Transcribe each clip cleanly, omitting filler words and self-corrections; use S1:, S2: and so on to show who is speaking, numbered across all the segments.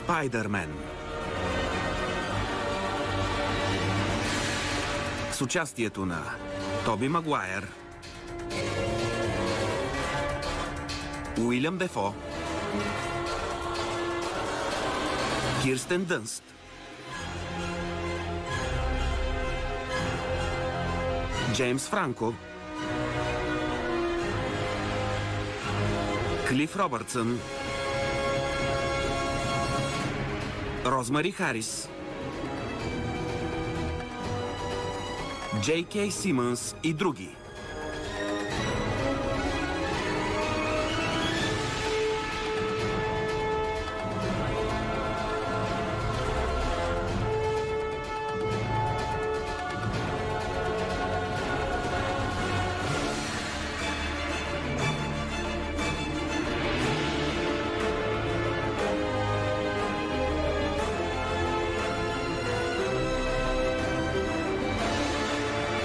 S1: Спайдърмен. С участието на Тоби Магуайер, Уилям Дефо, Кирстен Дънст, Джеймс Франко, Клиф Робъртсън, Розмари Харис, Джей Кей Симънс и други.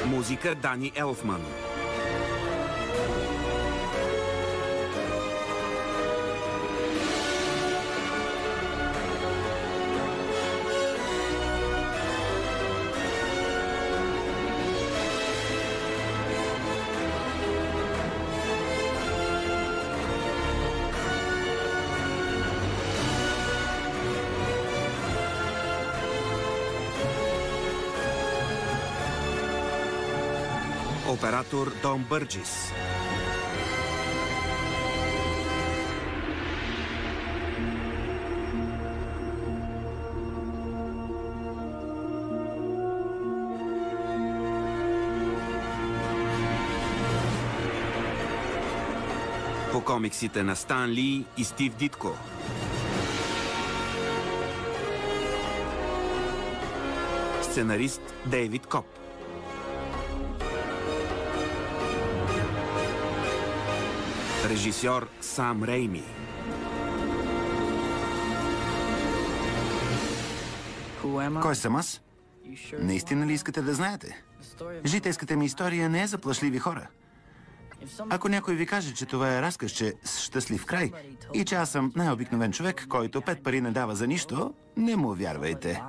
S1: Музика Дани Елфман. Оператор Том Бърджис. По комиксите на Стан Ли и Стив Дитко. Сценарист Дейвид Коп. Режисьор Сам Рейми.
S2: Кой съм аз? Наистина ли искате да знаете? Житейската ми история не е за плашливи хора. Ако някой ви каже, че това е разказче с щастлив край и че аз съм най-обикновен човек, който 5 пари не дава за нищо, не му вярвайте.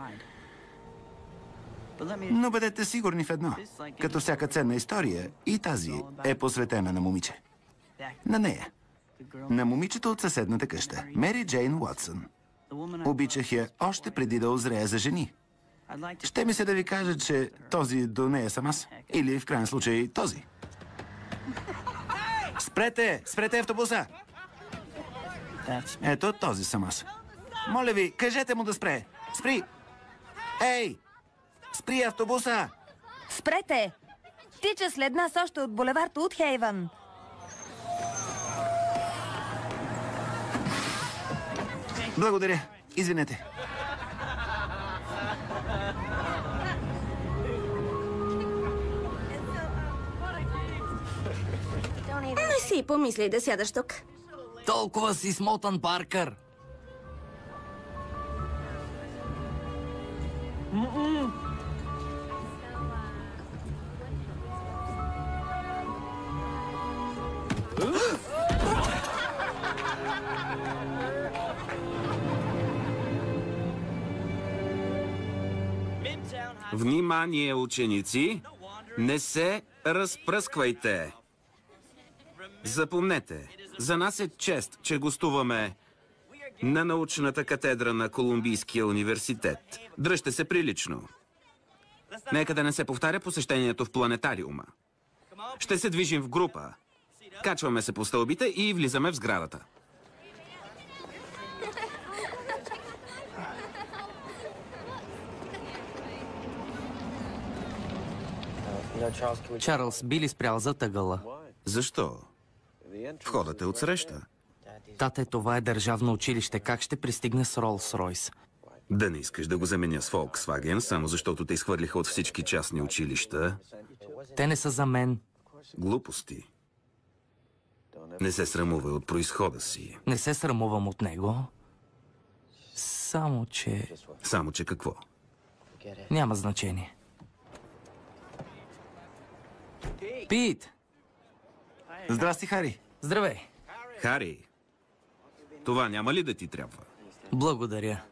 S2: Но бъдете сигурни в едно. Като всяка ценна история, и тази е посветена на момиче. На нея. На момичето от съседната къща. Мери Джейн Уотсън. Обичах я още преди да озрея за жени. Ще ми се да ви кажа, че този до нея съм аз. Или в крайен случай този. Спрете! Спрете автобуса! Ето този съм аз. Моля ви, кажете му да спре. Спри! Ей! Спри автобуса!
S3: Спрете! Тича след нас още от булевард Утхейвън.
S2: Благодаря. Извинете.
S4: Не си помисли да сядаш тук.
S5: Толкова си смотан, Паркър.
S1: Внимание, ученици! Не се разпръсквайте! Запомнете, за нас е чест, че гостуваме на научната катедра на Колумбийския университет. Дръжте се прилично. Нека да не се повтаря посещението в планетариума. Ще се движим в група. Качваме се по стълбите и влизаме в сградата.
S5: Чарлз, би ли спрял зад ъгъла?
S1: Защо? Входът е отсреща.
S5: Тате, това е държавно училище. Как ще пристигне с Ролс-Ройс?
S1: Да не искаш да го заменя с Volkswagen, само защото те изхвърлиха от всички частни училища.
S5: Те не са за мен.
S1: Глупости. Не се срамувай от произхода си.
S5: Не се срамувам от него. Само че...
S1: Само че какво?
S5: Няма значение. Пит!
S2: Здрасти, Хари.
S5: Здравей!
S1: Хари, това няма ли да ти трябва?
S5: Благодаря.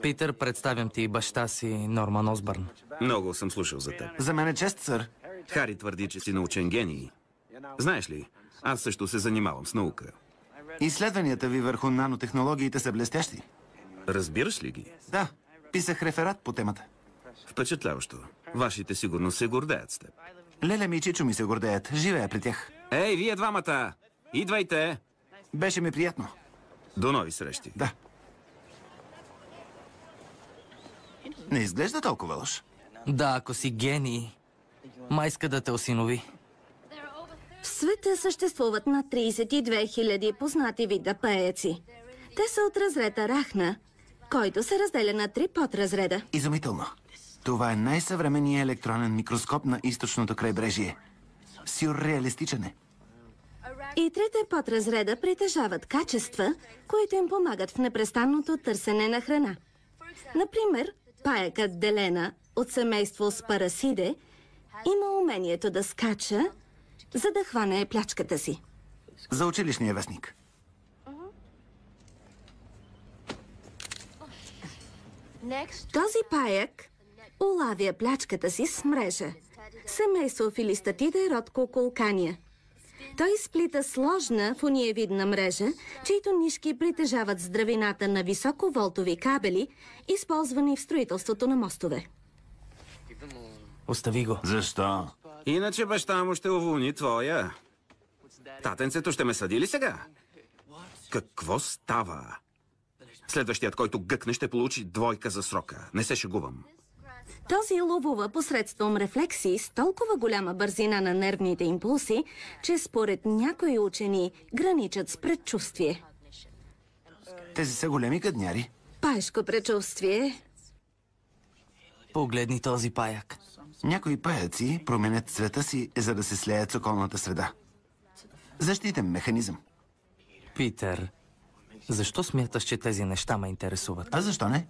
S5: Питър, представям ти баща си, Норман Осбърн.
S1: Много съм слушал за теб.
S2: За мен е чест, сър.
S1: Хари твърди, че си научен гений. Знаеш ли, аз също се занимавам с наука.
S2: Изследванията ви върху нанотехнологиите са блестящи.
S1: Разбираш ли ги?
S2: Да, писах реферат по темата.
S1: Впечатляващо. Вашите сигурно се гордеят с теб.
S2: Леля ми и Чичо ми се гордеят. Живея при тях.
S1: Ей, вие двамата! Идвайте!
S2: Беше ми приятно.
S1: До нови срещи.
S2: Да. Не изглежда толкова лош.
S5: Да, ако си гений, майска да те осинови.
S4: В света съществуват над 32 000 познати вида паеци. Те са от разред Арахна, който се разделя на 3 подразреда.
S2: Изумително. Това е най-съвременният електронен микроскоп на източното крайбрежие. Сюрреалистичен е.
S4: И трите подразреда притежават качества, които им помагат в непрестанното търсене на храна. Например, паякът Делена от семейство Спарасиде има умението да скача, за да хване плячката си.
S2: За училищния вестник.
S4: Този паяк улавя плячката си с мрежа. Семейство Филистатиде, род Кукулкания. Той сплита сложна фуниевидна мрежа, чието нишки притежават здравината на високоволтови кабели, използвани в строителството на мостове.
S5: Остави го.
S2: Защо?
S1: Иначе баща му ще уволни твоя. Татенцето ще ме съди ли сега? Какво става? Следващият, който гъкне, ще получи 2 за срока. Не се шегувам.
S4: Този ловува посредством рефлексии с толкова голяма бързина на нервните импулси, че според някои учени граничат с предчувствие.
S2: Тези са големи гадняри.
S4: Паешко предчувствие.
S5: Погледни този паяк.
S2: Някои паяци променят цвета си, за да се слеят с околната среда. Защитен механизъм.
S5: Питър, защо смяташ, че тези неща ме интересуват?
S2: А защо не?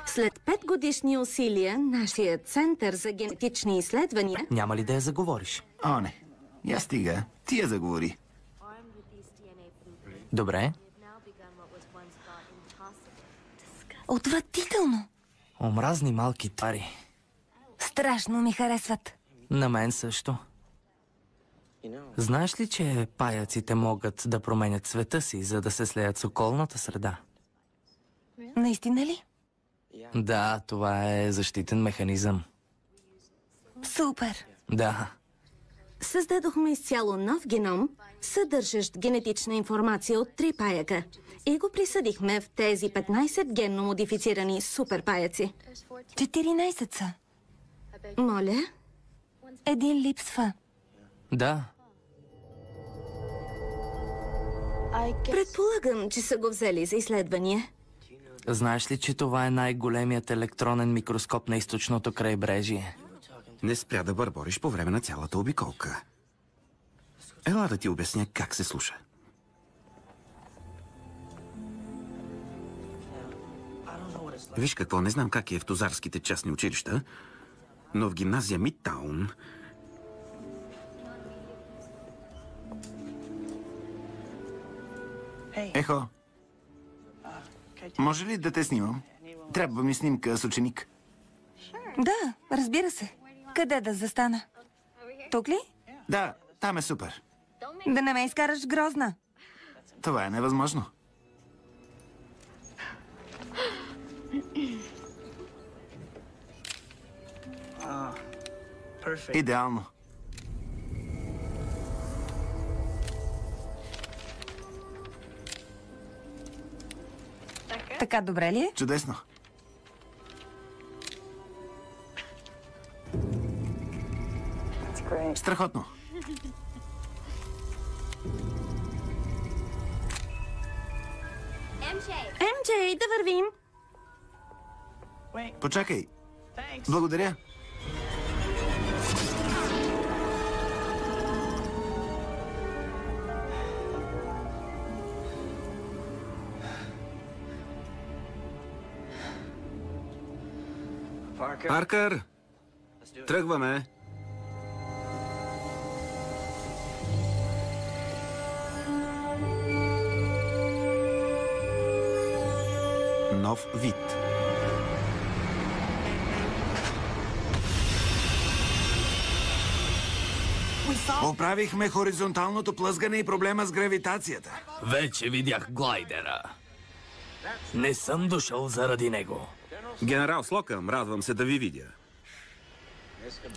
S4: След 5 годишни усилия, нашия център за генетични изследвания
S5: Няма ли да я заговориш?
S2: О, не. Я стига. Ти я заговори.
S5: Добре.
S3: Отвратително.
S5: Омразни малки твари.
S3: Страшно ми харесват.
S5: На мен също. Знаеш ли, че паяците могат да променят цвета си, за да се слеят с околната среда?
S3: Наистина ли?
S5: Да, това е защитен механизъм.
S3: Супер.
S5: Да.
S4: създадохме изцяло нов геном, съдържащ генетична информация от 3 паяка и го присъдихме в тези 15 генно модифицирани суперпаяци.
S3: 14 са.
S4: Моля?
S3: Един липсва.
S5: Да.
S4: Предполагам, че са го взели за изследвания.
S5: Знаеш ли, че това е най-големият електронен микроскоп на източното крайбрежие?
S1: Не спря да бърбориш по време на цялата обиколка. Ела да ти обясня как се слуша. Виж какво, не знам как е в тузарските частни училища, но в гимназия Мидтаун
S2: Ехо, може ли да те снимам? Трябва ми снимка с ученик.
S3: Да, разбира се. Къде да застана? Тук ли?
S2: Да, там е супер.
S3: Да не ме изкараш грозна.
S2: Това е невъзможно. Идеално.
S3: Така добре ли е?
S2: Чудесно. Страхотно.
S4: МJ, да вървим!
S2: Почакай. Благодаря.
S1: Паркър, тръгваме. Нов вид.
S2: Оправихме хоризонталното плъзгане и проблема с гравитацията.
S5: Вече видях глайдера. Не съм дошъл заради него.
S1: Генерал Слокъм, радвам се да ви видя.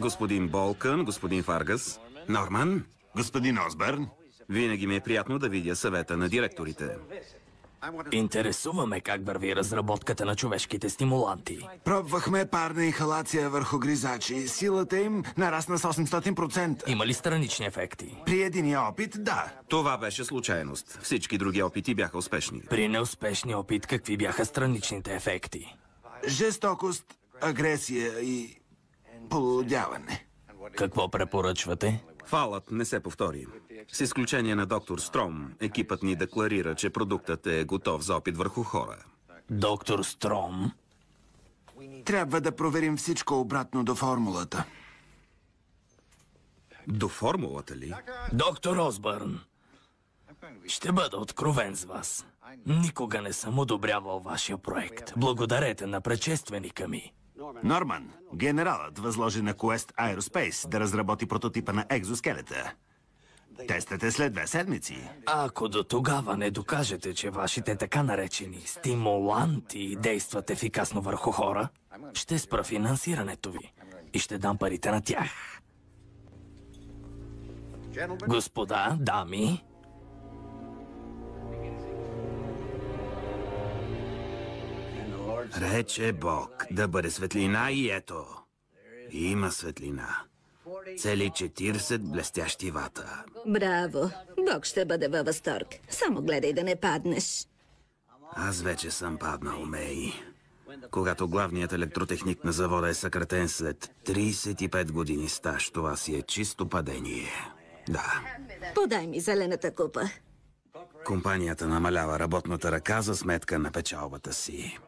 S1: Господин Болкън, господин Фаргас, Норман,
S2: Господин Осбърн,
S1: винаги ми е приятно да видя съвета на директорите.
S5: Интересуваме как върви разработката на човешките стимуланти.
S2: пробвахме парна инхалация върху гризачи. Силата им нарасна с 800%.
S5: Има ли странични ефекти?
S2: При единия опит, да.
S1: Това беше случайност. Всички други опити бяха успешни.
S5: При неуспешния опит какви бяха страничните ефекти?
S2: Жестокост, агресия и полудяване.
S5: Какво препоръчвате?
S1: Фалът не се повтори. С изключение на доктор Стром, екипът ни декларира, че продуктът е готов за опит върху хора.
S5: Доктор Стром?
S2: Трябва да проверим всичко обратно до формулата.
S1: До формулата ли?
S5: Доктор Осбърн, ще бъда откровен с вас. Никога не съм одобрявал вашия проект. Благодарете на предшественика ми.
S2: Норман, генералът възложи на Quest Aerospace да разработи прототипа на екзоскелета. Тестът е след 2 седмици.
S5: Ако до тогава не докажете, че вашите така наречени стимуланти действат ефикасно върху хора, ще спра финансирането ви и ще дам парите на тях. Господа, дами,
S1: Рече Бог да бъде светлина и ето. Има светлина. Цели 40 блестящи вата.
S4: Браво! Бог ще бъде във възторг. Само гледай да не паднеш.
S1: Аз вече съм паднал, Мей. Когато главният електротехник на завода е съкратен след 35 години стаж, това си е чисто падение. Да.
S4: Подай ми зелената купа.
S1: Компанията намалява работната ръка за сметка на печалбата си.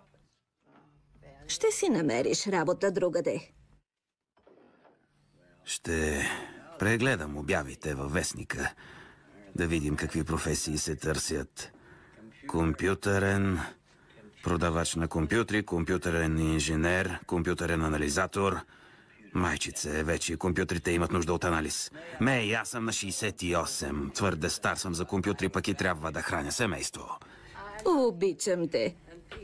S4: Ще си намериш работа другаде.
S1: Ще прегледам обявите във вестника, да видим какви професии се търсят. Компютърен, продавач на компютри, компютърен инженер, компютърен анализатор. Майчице, вече компютрите имат нужда от анализ. Мей, аз съм на 68. Твърде стар съм за компютри, пък и трябва да храня семейство.
S4: Обичам те.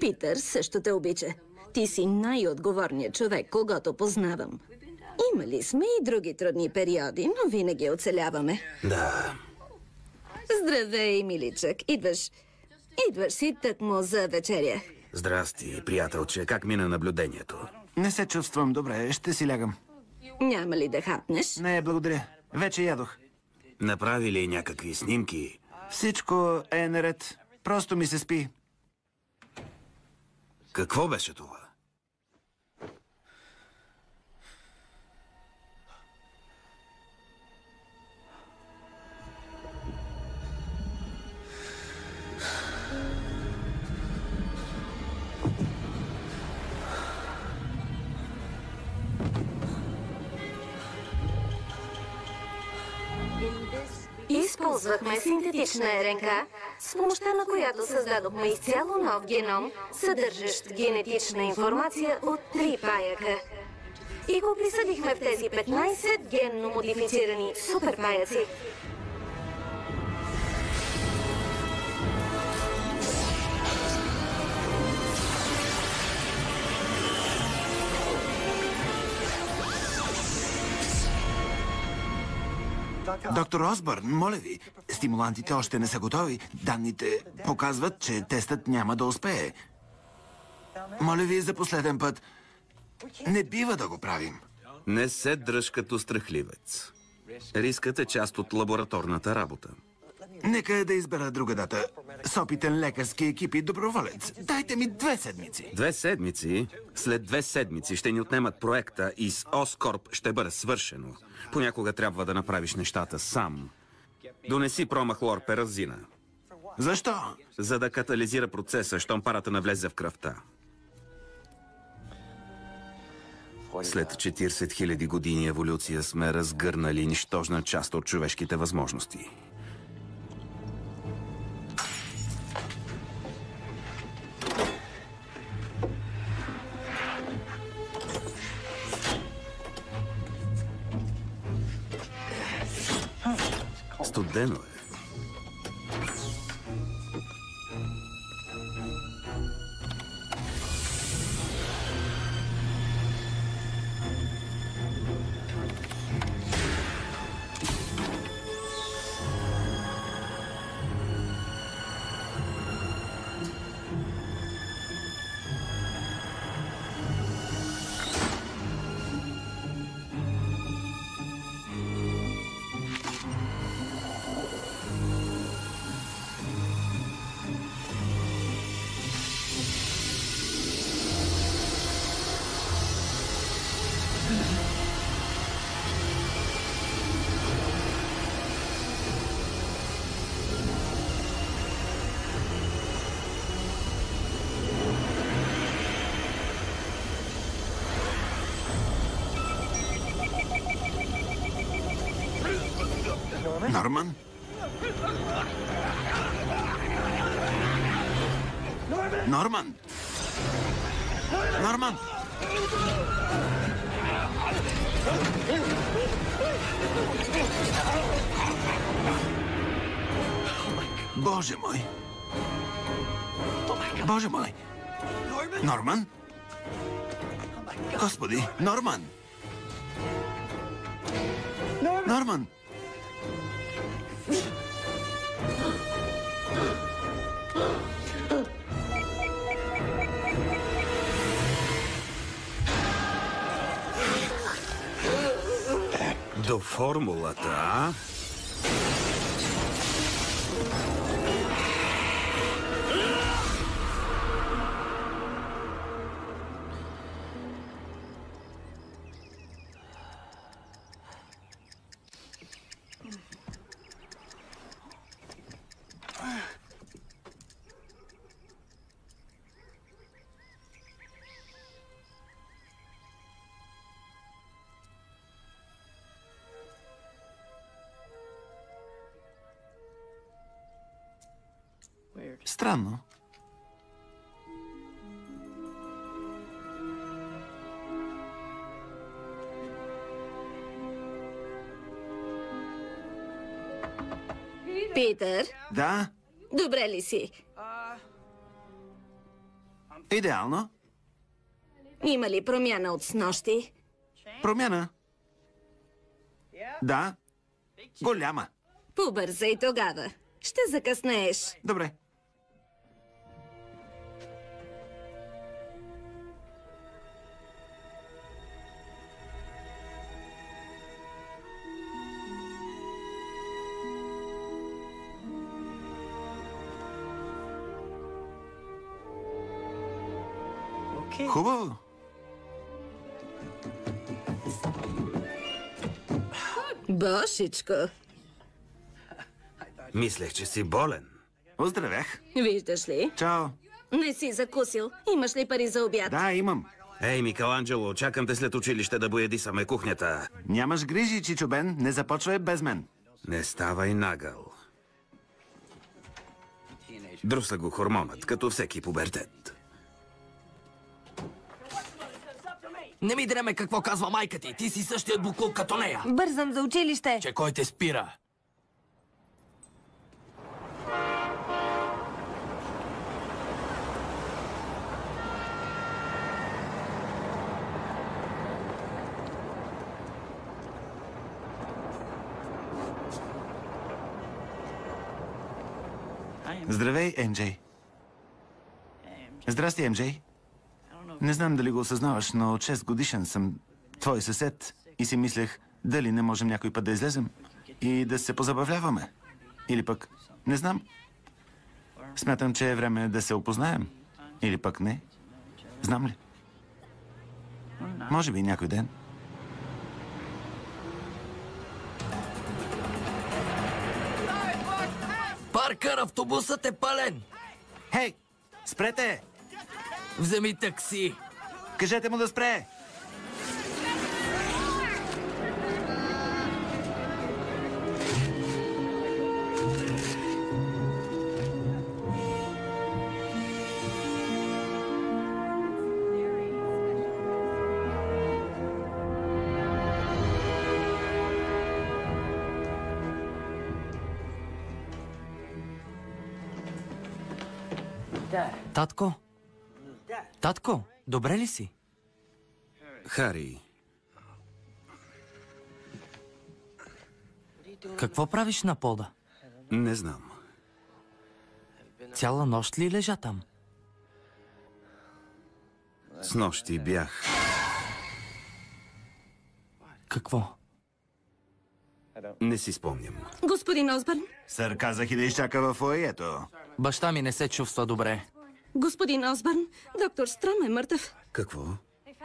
S4: Питър също те обича. Ти си най-отговорният човек, когато познавам. Имали сме и други трудни периоди, но винаги оцеляваме.
S1: Да.
S4: Здравей, миличък. Идваш си тъкмо за вечеря.
S1: Здрасти, приятелче. Как мина наблюдението?
S2: Не се чувствам добре, ще си лягам.
S4: Няма ли да хапнеш?
S2: Не, благодаря. Вече ядох.
S1: Направи ли някакви снимки?
S2: Всичко е наред. Просто ми се спи.
S1: Какво беше това?
S4: Използвахме синтетична РНК, с помощта на която създадохме изцяло нов геном, съдържащ генетична информация от 3 паяка. И го присъдихме в тези 15 генно модифицирани суперпаяци.
S2: Доктор Осбърн, моля ви, стимулантите още не са готови. Данните показват, че тестът няма да успее. Моля ви за последен път, не бива да го правим.
S1: Не се дръж като страхливец. Рискът е част от лабораторната работа.
S2: Нека да избера друга дата. С опитен лекарски екип и доброволец. Дайте ми 2 седмици.
S1: 2 седмици? След 2 седмици ще ни отнемат проекта и с Оскорп ще бъде свършено. Понякога трябва да направиш нещата сам. Донеси промахлорперазина.
S2: Защо?
S1: За да катализира процеса, щом парата навлезе в кръвта. След 40 000 години еволюция сме разгърнали нищожна част от човешките възможности. Студено е.
S2: Норман? Норман? Норман? Боже мой! Боже мой! Норман? Господи, Норман! Норман!
S1: До формулата, а?
S2: Странно.
S4: Питър,
S2: Да,
S4: добре ли си?
S2: идеално.
S4: Има ли промяна от снощи?
S2: Промяна. Да, голяма.
S4: Побързай тогава. Ще закъснееш.
S2: Добре. Хубаво.
S4: Бошичко,
S1: Мислех, че си болен.
S2: Оздравях.
S4: виждаш ли?
S2: Чао.
S4: Не си закусил. Имаш ли пари за обяд?
S2: Да, имам.
S1: Ей, Микеланджело, чакам те след училище да боядисаме кухнята.
S2: Нямаш грижи, Чичо Бен. Не започвай без мен.
S1: Не ставай нагъл. Друса го хормонът, като всеки пубертет.
S5: Не ми дреме какво казва майка ти. Ти си същият буклук като нея.
S3: Бързам за училище.
S5: Че кой те спира?
S2: Здравей, Емджей. Здрасти, Емджей. Не знам дали го осъзнаваш, но от 6 годишен съм твой съсед и си мислех дали не можем някой път да излезем и да се позабавляваме. Или пък, не знам. Смятам, че е време да се опознаем. Или пък не. Знам ли? Може би някой ден.
S5: Паркър, автобусът е пълен.
S2: Хей! Спрете!
S5: Вземи такси.
S2: Кажете му да спре!
S5: Татко? Татко, добре ли си?
S1: Хари,
S5: Какво правиш на пода?
S1: не знам.
S5: Цяла нощ ли лежа там?
S1: С нощи бях.
S5: Какво?
S1: Не си спомням.
S4: Господин Осбърн?
S2: Сър, казах и да изчака във фоайето.
S5: Баща ми не се чувства добре.
S4: Господин Осбърн, доктор Стром е мъртъв.
S1: Какво?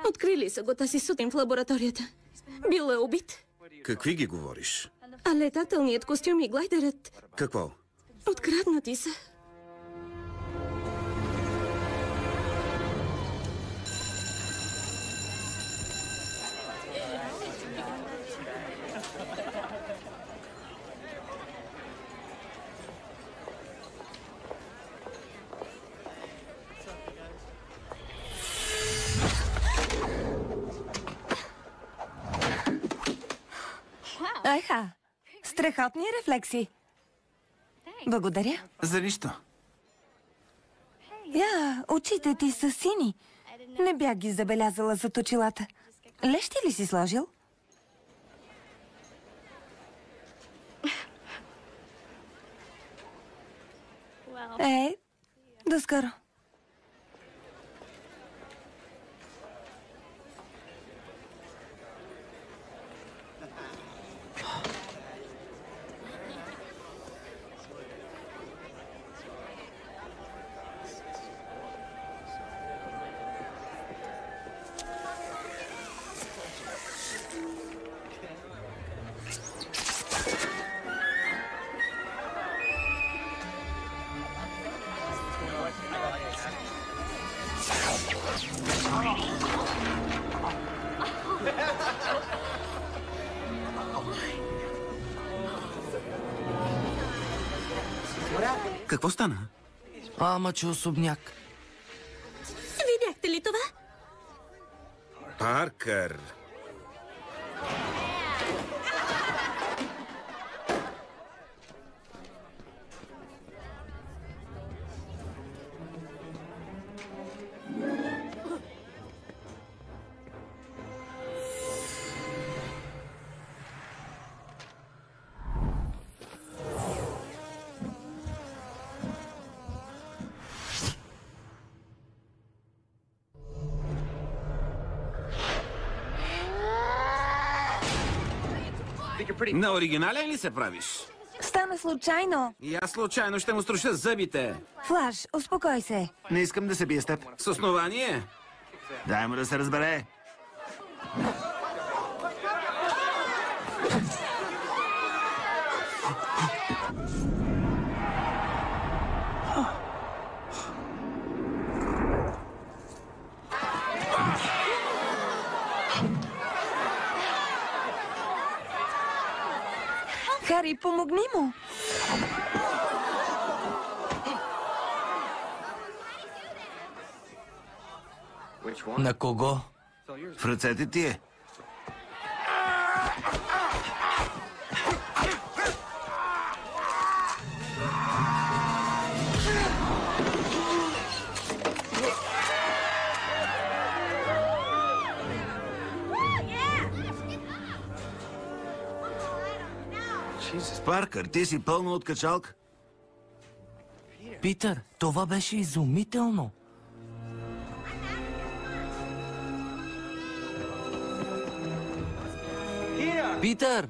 S4: Открили са го тази сутрин в лабораторията. Бил е убит.
S1: Какви ги говориш?
S4: А летателният костюм и глайдерът
S1: Какво?
S4: откраднати са.
S3: Айха, страхотни рефлекси. Благодаря.
S2: За нищо.
S3: Я, очите ти са сини. Не бях ги забелязала зад очилата. Лещи ли си сложил? До скоро.
S1: Какво стана?
S5: Ама, че особняк.
S4: Видяхте ли това?
S1: Паркър. На оригинален ли се правиш?
S3: Стана случайно.
S1: И аз случайно ще му струша зъбите.
S3: Флаш, успокой се.
S2: Не искам да се бия с теб.
S1: С основание?
S2: Дай му да се разбере.
S3: Хари, помогни му.
S5: На кого?
S2: В ръцете ти е. Паркър, ти си пълно от качалка.
S5: Питър, това беше изумително. Питър!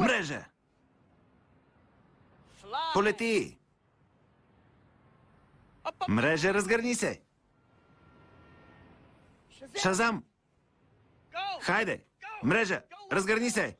S2: Мрежа! Полети! Мрежа, разгърни се! Шазам! Хайде! Мрежа, разгърни се!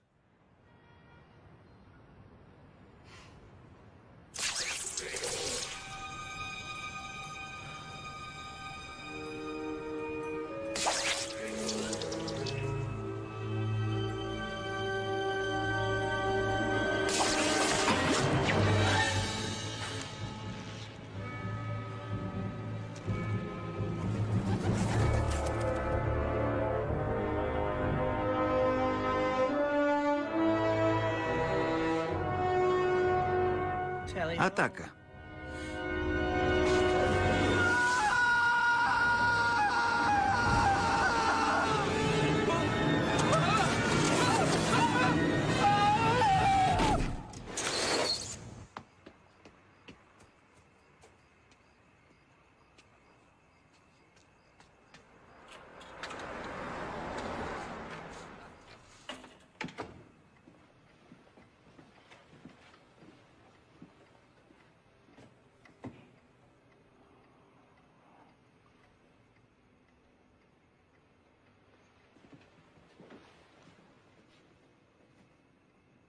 S2: Атака.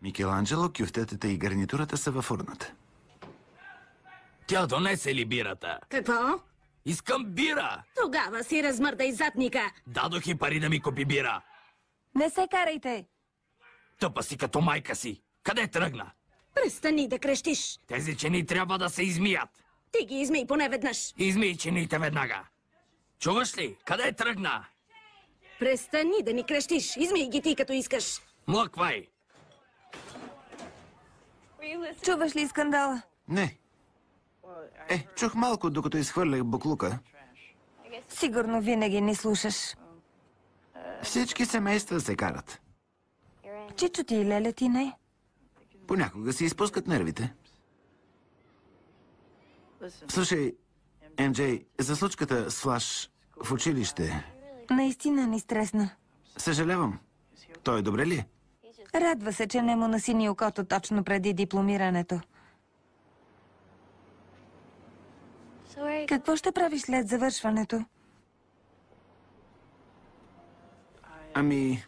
S2: Микеланджело, кюфтетата и гарнитурата са във урната.
S5: Тя донесе ли бирата?
S4: Какво?
S5: Искам бира!
S4: Тогава си размърдай задника.
S5: Дадох и пари да ми купи бира.
S3: Не се карайте!
S5: Тъпа си като майка си. Къде тръгна?
S4: Престани да крещиш.
S5: Тези чини трябва да се измият.
S4: Ти ги измий поне веднъж.
S5: Измий чините веднага. Чуваш ли? Къде тръгна?
S4: Престани да ни крещиш. Измий ги ти като искаш.
S5: Млъквай!
S3: Чуваш ли скандала?
S2: Не. Чух малко, докато изхвърлях буклука.
S3: Сигурно винаги ни слушаш.
S2: Всички семейства се карат.
S3: Чичо ти и леля ти не.
S2: Понякога си изпускат нервите. Слушай, МJ, за случката с Флаш в училище.
S3: Наистина ни стресна.
S2: Съжалявам. Той добре ли е?
S3: Радва се, че не му насини окото точно преди дипломирането. Какво ще правиш след завършването?
S2: Ами...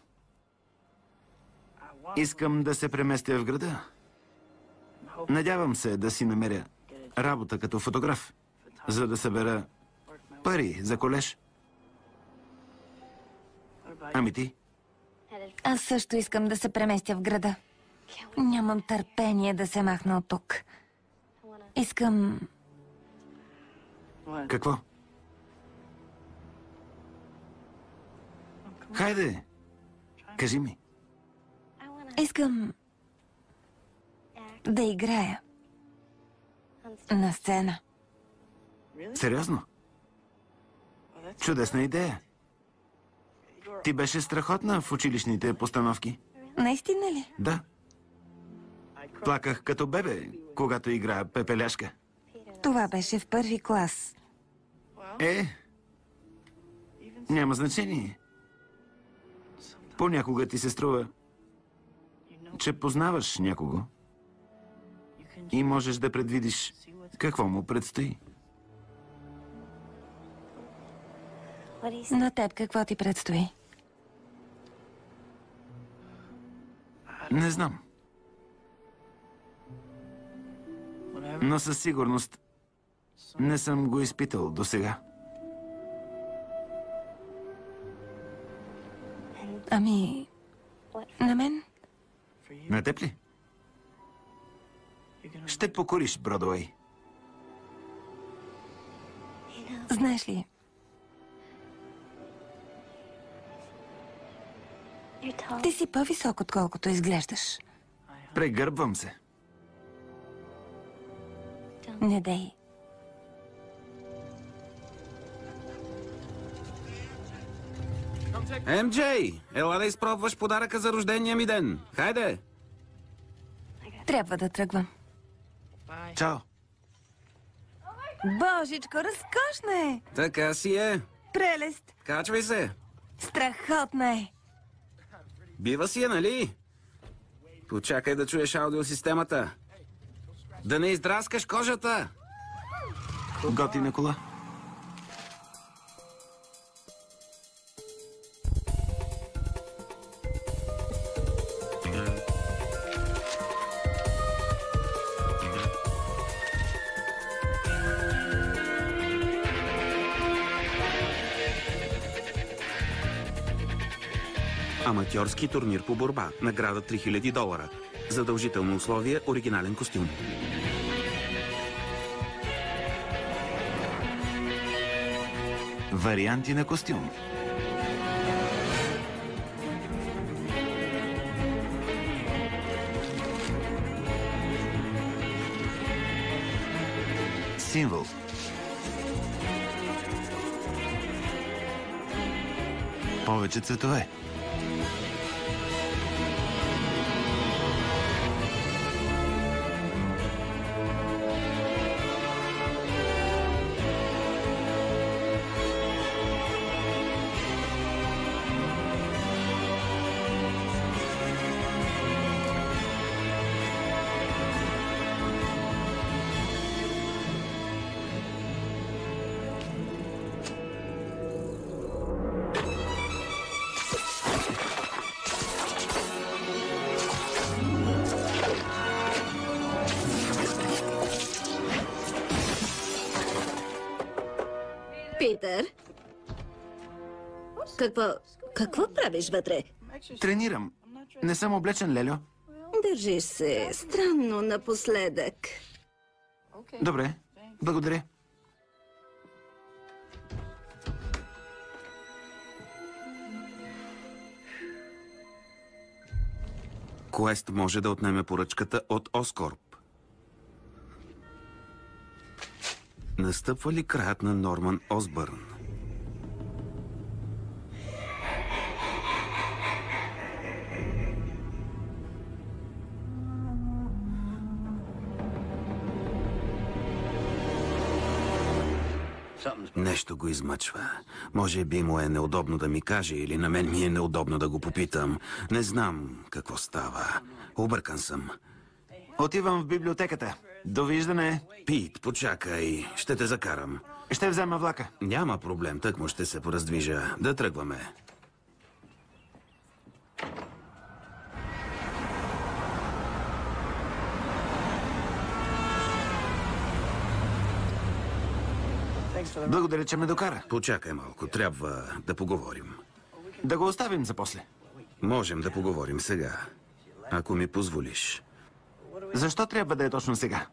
S2: Искам да се преместя в града. Надявам се да си намеря работа като фотограф, за да събера пари за колеж. Ами ти?
S3: Аз също искам да се преместя в града. Нямам търпение да се махна от тук. Искам...
S2: Какво? Хайде, кажи ми.
S3: Искам... да играя. На сцена.
S2: Сериозно? Чудесна идея. Ти беше страхотна в училищните постановки.
S3: Наистина ли?
S2: Да. Плаках като бебе, когато игра пепеляшка.
S3: Това беше в първи клас.
S2: Няма значение. Понякога ти се струва, че познаваш някого и можеш да предвидиш какво му предстои.
S3: На теб какво ти предстои?
S2: Не знам. Но със сигурност не съм го изпитал досега.
S3: Ами... на мен?
S2: На теб ли? Ще покориш Бродуей.
S3: Знаеш ли, ти си по-висок, отколкото изглеждаш.
S2: Прегърбвам се.
S3: Не дей.
S1: МJ, ела да изпробваш подаръка за рождения ми ден. Хайде!
S3: Трябва да тръгвам.
S2: Чао.
S3: Божичко, разкошна е!
S1: Така си е.
S3: Прелест!
S1: Качвай се.
S3: Страхотна е!
S1: Бива си е, нали? Почакай да чуеш аудиосистемата. Да не издраскаш кожата!
S2: Готина кола.
S1: Аматьорски турнир по борба. Награда $3000. Задължително условие – оригинален костюм.
S2: Варианти на костюм. Символ. Повече цветове.
S4: Питър? Какво правиш вътре?
S2: Тренирам. Не съм облечен, Лелю.
S4: Държиш се странно напоследък.
S2: Добре. Благодаря.
S1: Куест може да отнеме поръчката от Оскорб. Настъпва ли краят на Норман Осбърн? Нещо го измъчва. Може би му е неудобно да ми каже или на мен ми е неудобно да го попитам. Не знам какво става. Объркан съм.
S2: Отивам в библиотеката. Довиждане.
S1: Пит, почакай. Ще те закарам.
S2: Ще взема влака.
S1: Няма проблем, тъкмо ще се пораздвижа. Да тръгваме.
S2: Благодаря, че ме докара.
S1: Почакай малко, трябва да поговорим.
S2: Да го оставим за после.
S1: Можем да поговорим сега, ако ми позволиш.
S2: Защо трябва да е точно сега?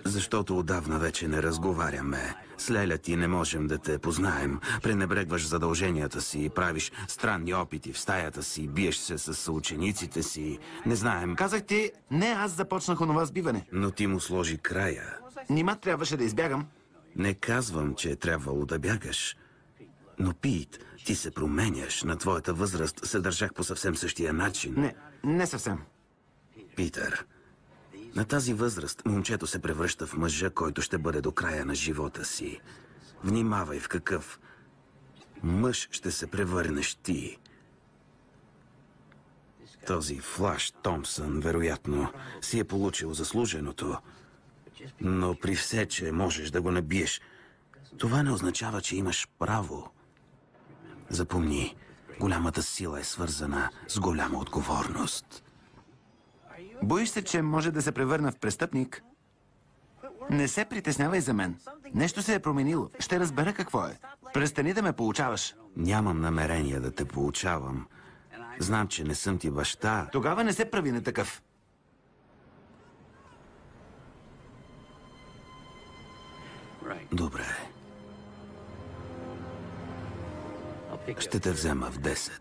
S1: Защото отдавна вече не разговаряме. С Леля ти не можем да те познаем. Пренебрегваш задълженията си, правиш странни опити в стаята си, биеш се с съучениците си. Не знаем.
S2: Казах ти, не аз започнах онова сбиване.
S1: Но ти му сложи края.
S2: Нима трябваше да избягам.
S1: Не казвам, че е трябвало да бягаш. Но, Пит, ти се променяш. На твоята възраст се държах по съвсем същия начин.
S2: Не съвсем.
S1: Питър, на тази възраст момчето се превръща в мъжа, който ще бъде до края на живота си. Внимавай в какъв мъж ще се превърнеш ти. Този Флаш Томпсън, вероятно, си е получил заслуженото. Но при все, че можеш да го набиеш, това не означава, че имаш право. Запомни, голямата сила е свързана с голяма отговорност.
S2: Боиш се, че може да се превърна в престъпник? Не се притеснявай за мен. Нещо се е променило. Ще разбера какво е. Престани да ме получаваш.
S1: Нямам намерение да те получавам. Знам, че не съм ти баща.
S2: Тогава не се прави на такъв.
S1: Добре. Ще те взема в 10.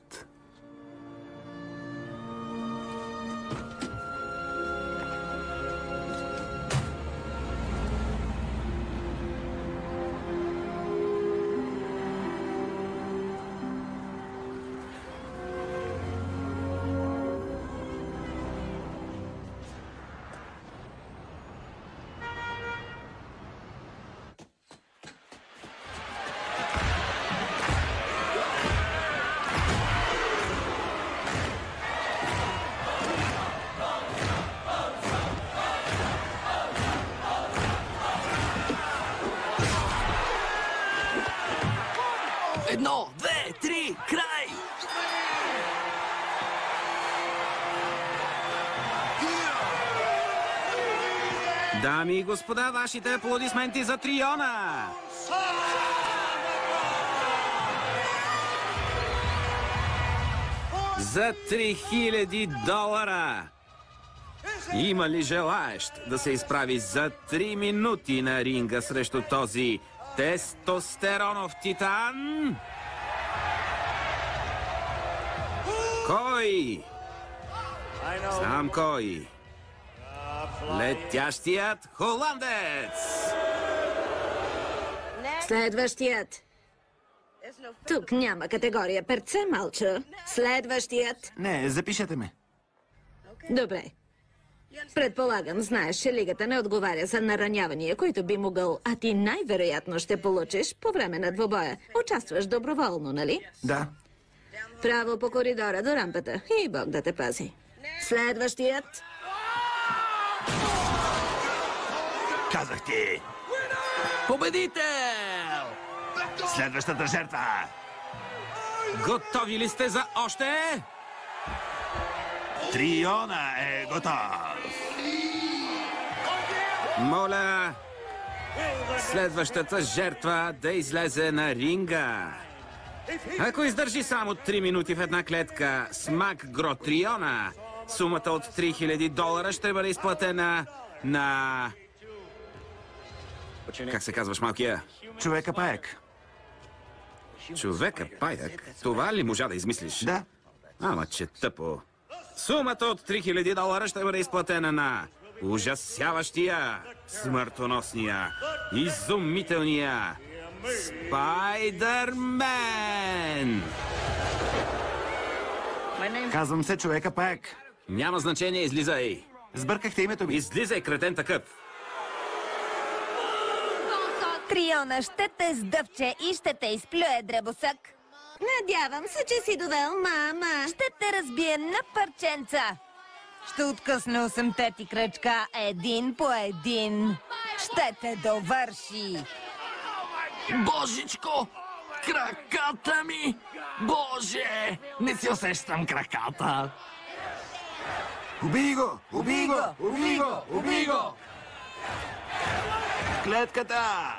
S1: Дами и господа, вашите аплодисменти за Триона! За $3000! Има ли желаещ да се изправи за 3 минути на ринга срещу този тестостеронов титан? Кой? Знам кой. Летящият холандец!
S4: Следващият. Тук няма категория перце, малчо. Следващият.
S2: Не, запишете ме.
S4: Добре. Предполагам, знаеш, че лигата не отговаря за наранявания, които би могъл, а ти най-вероятно ще получиш по време на двобоя. Участваш доброволно, нали?
S2: Да.
S4: Право по коридора до рампата. И Бог да те пази. Следващият.
S2: Казах ти!
S5: Победител!
S2: Следващата жертва!
S1: Готови ли сте за още?
S2: Триона е готов!
S1: Моля, следващата жертва да излезе на ринга. Ако издържи само 3 минути в една клетка с Макгро Триона, сумата от $3000 ще бъде изплатена на... Как се казваш, малкия?
S2: Човека паяк.
S1: Човека паяк? Това ли можа да измислиш?
S2: Да.
S1: Ама че тъпо. Сумата от $3000 ще бъде изплатена на ужасяващия, смъртоносния, изумителния Спайдърмен!
S2: Казвам се човека паяк.
S1: Няма значение, излизай!
S2: Сбъркахте името ми.
S1: Излизай, кретен такъв!
S3: Триона ще те сдъвче и ще те изплюе, дребосък.
S4: Надявам се, че си довел мама.
S3: Ще те разбие на парченца. Ще откъсне 8-те ти кръчка един по един. Ще те довърши.
S5: Божичко! Краката ми! Боже! Не си усещам краката!
S2: Убий го! Убий го! Убий го! Убий го! Клетката!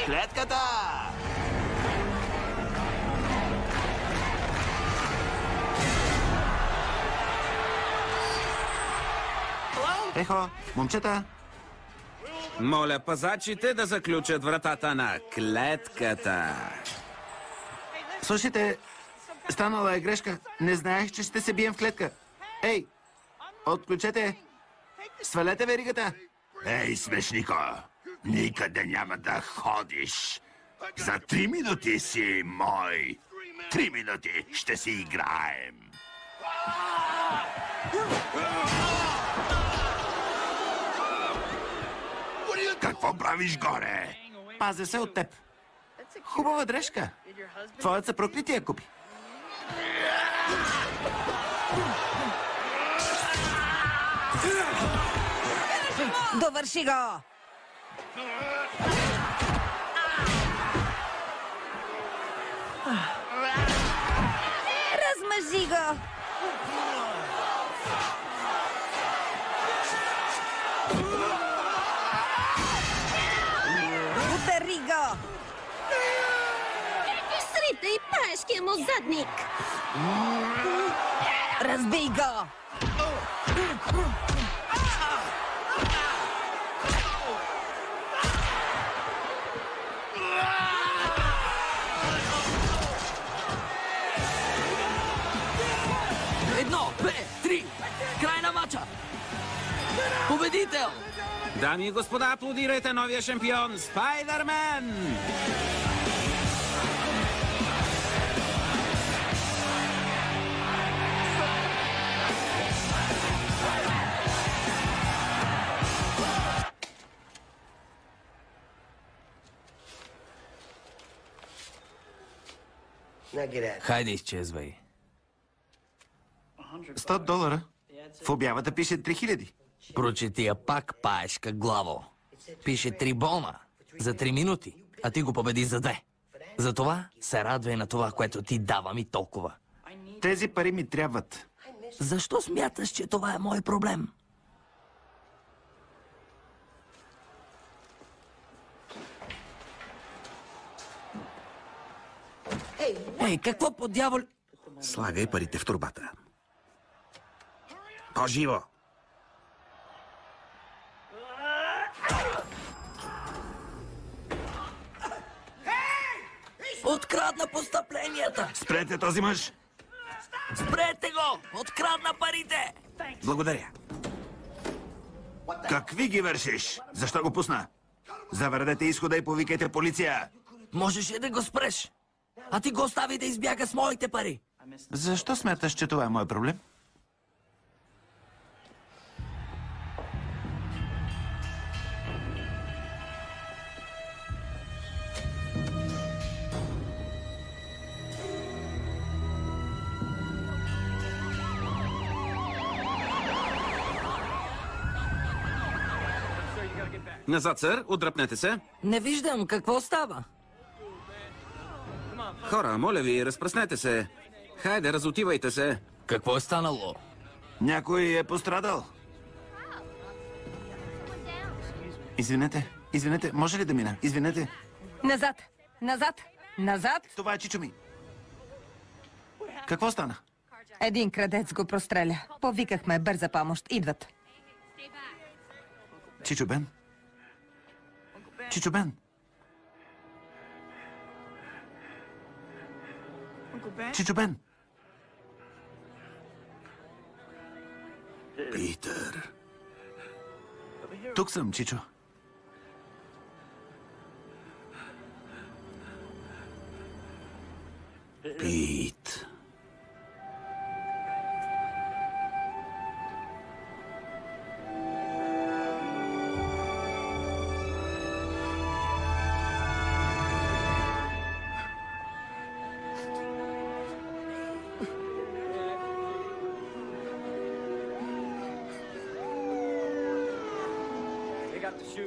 S2: Клетката! Ехо, момчета!
S1: Моля пазачите да заключат вратата на клетката.
S2: Слушайте, станала е грешка. Не знаех, че ще се бием в клетка. Ей, отключете. Свалете веригата.
S6: Ей, смешнико, никъде няма да ходиш. За 3 минути си мой. 3 минути ще си играем. Какво правиш горе?
S2: Пазя се от теб. Хубава дрежка. Твоят съпруг ли ти я купи?
S3: Довърши го! Размажи го! Удари го!
S4: Срите и паешкия му задник.
S3: Разбий го!
S5: Едно, две, три! Край на матча! Победител!
S1: Дами и господа, аплодирайте новия шампион Спайдърмен!
S5: Хайде, изчезвай.
S2: $100. В обявата пише 3000.
S5: Прочети я пак, паешка главо. Пише 3 бона за 3 минути, а ти го победи за 2. Затова се радвай на това, което ти давам и толкова.
S2: Тези пари ми трябват.
S5: Защо смяташ, че това е мой проблем? Ей, какво по дявол...
S1: Слагай парите в турбата. По-живо!
S5: Открадна постъпленията!
S2: Спрете този мъж!
S5: Спрете го! Открадна парите!
S1: Благодаря.
S2: Какви ги вършиш? Защо го пусна? Завърдете изхода и повикайте полиция!
S5: Можеше да го спреш. А ти го остави да избяга с моите пари.
S2: Защо смяташ, че това е мой проблем?
S1: Назад, сър, отдръпнете се.
S5: Не виждам какво става.
S1: Хора, моля ви, разпръснете се. Хайде, разотивайте се.
S5: Какво е станало?
S2: Някой е пострадал? Извинете, може ли да мина? Извинете.
S3: Назад! Назад! Назад!
S2: Това е Чичо ми. Какво стана?
S3: Един крадец го простреля. Повикахме бърза помощ. Идват.
S2: Чичо Бен? Чичо Бен? Чичо Бен?
S1: Питър.
S2: Тук съм, Чичо.
S1: Пит.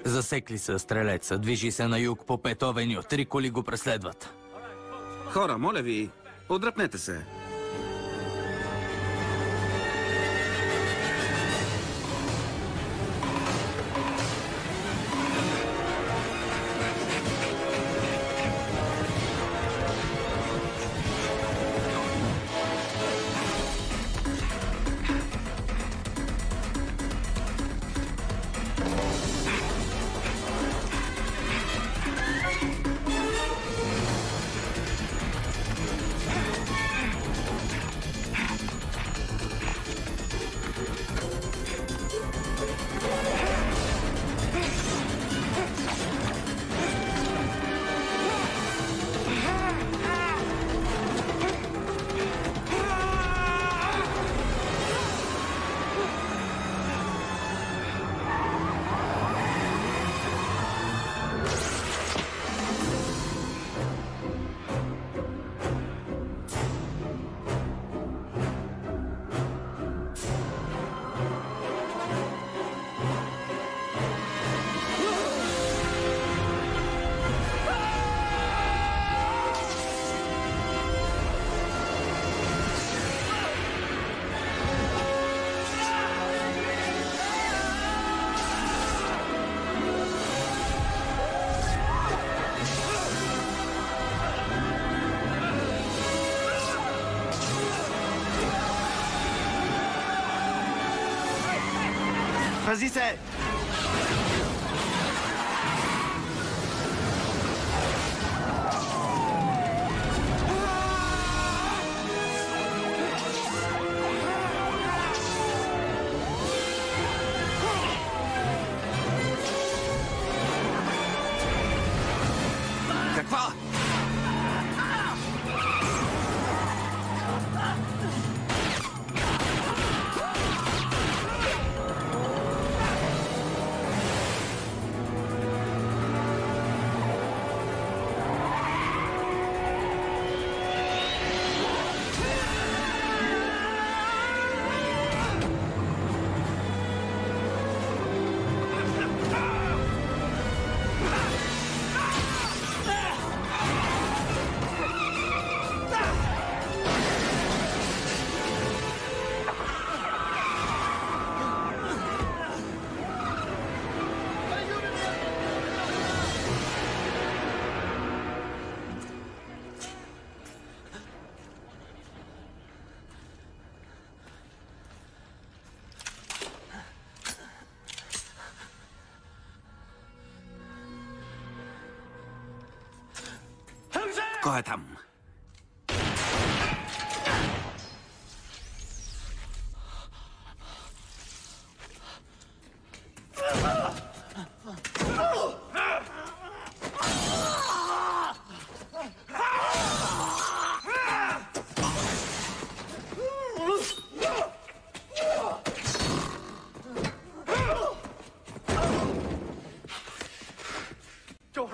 S5: Засекли са стрелеца. Движи се на юг по 5 авеню. 3 коли го преследват.
S1: Хора, моля ви, отдръпнете се.
S2: Пази се!
S1: Какво? Кой е там?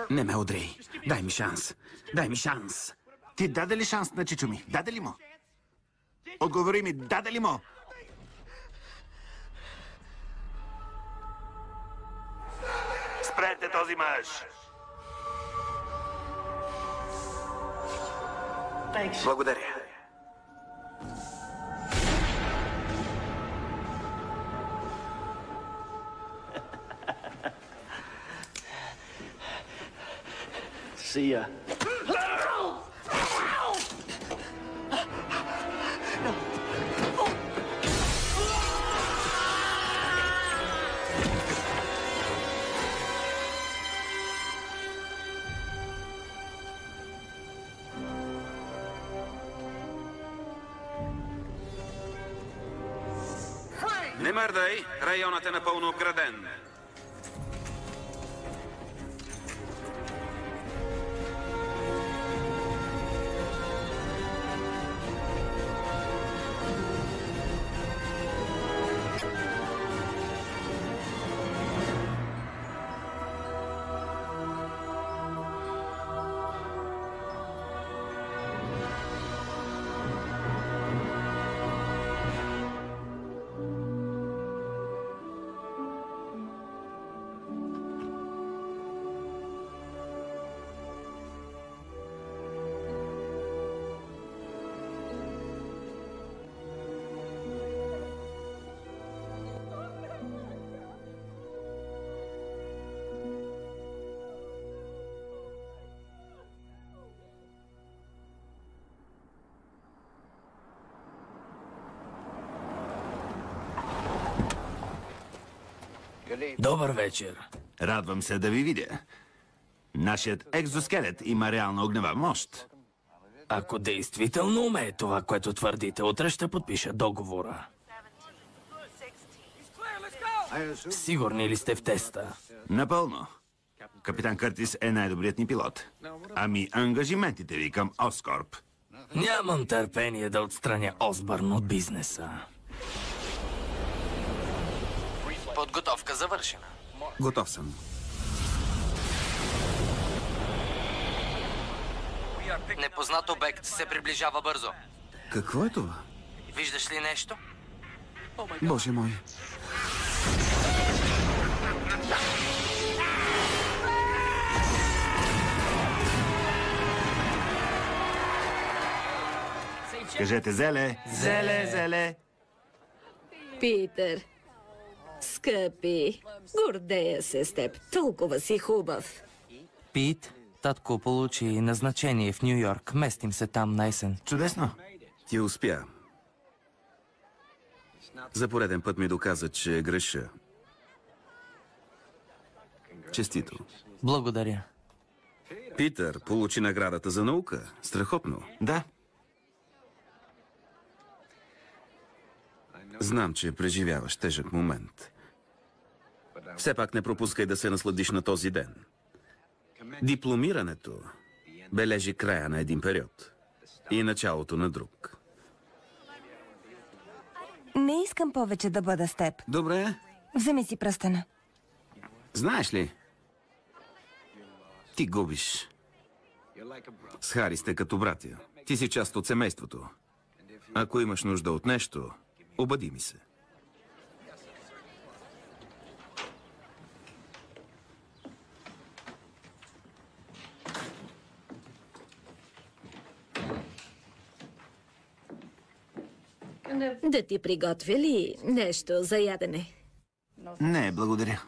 S1: Не ме удрей. Дай ми шанс. Дай ми шанс.
S2: Ти даде ли шанс на чичо ми? Даде ли му? Отговори ми, даде ли му? Спрете този мъж!
S1: Благодаря.
S7: See ya.
S1: Не мърдай, районът е напълно обграден.
S5: Добър вечер.
S2: Радвам се да ви видя. Нашият екзоскелет има реална огнева мощ.
S5: Ако действително умее това, което твърдите, утре ще подпиша договора. Сигурни ли сте в теста?
S2: Напълно. Капитан Къртис е най-добрият ни пилот. Ами ангажиментите ви към Оскорп?
S5: Нямам търпение да отстраня Осбърн от бизнеса. Подготовка завършена.
S1: Готов съм.
S5: Непознат обект се приближава бързо.
S1: Какво е това?
S5: Виждаш ли нещо?
S1: Боже мой.
S2: Кажете зеле, зеле, зеле.
S4: Питър, скъпи, гордея се с теб. Толкова си хубав.
S8: Пит, татко получи назначение в Ню Йорк. Местим се там на есен.
S2: Чудесно.
S1: Ти успя. За пореден път ми доказа, че греша. Честито.
S8: Благодаря.
S1: Питър получи наградата за наука. Страхотно.
S2: Да.
S1: Знам, че преживяваш тежък момент. Все пак не пропускай да се насладиш на този ден. Дипломирането бележи края на един период и началото на друг.
S3: Не искам повече да бъда с теб.
S1: Добре.
S3: Вземи си пръстена.
S1: Знаеш ли, ти губиш. С Хари сте като братя. Ти си част от семейството. Ако имаш нужда от нещо, обади ми се.
S4: Да ти приготвя ли нещо за ядене?
S2: Не, благодаря.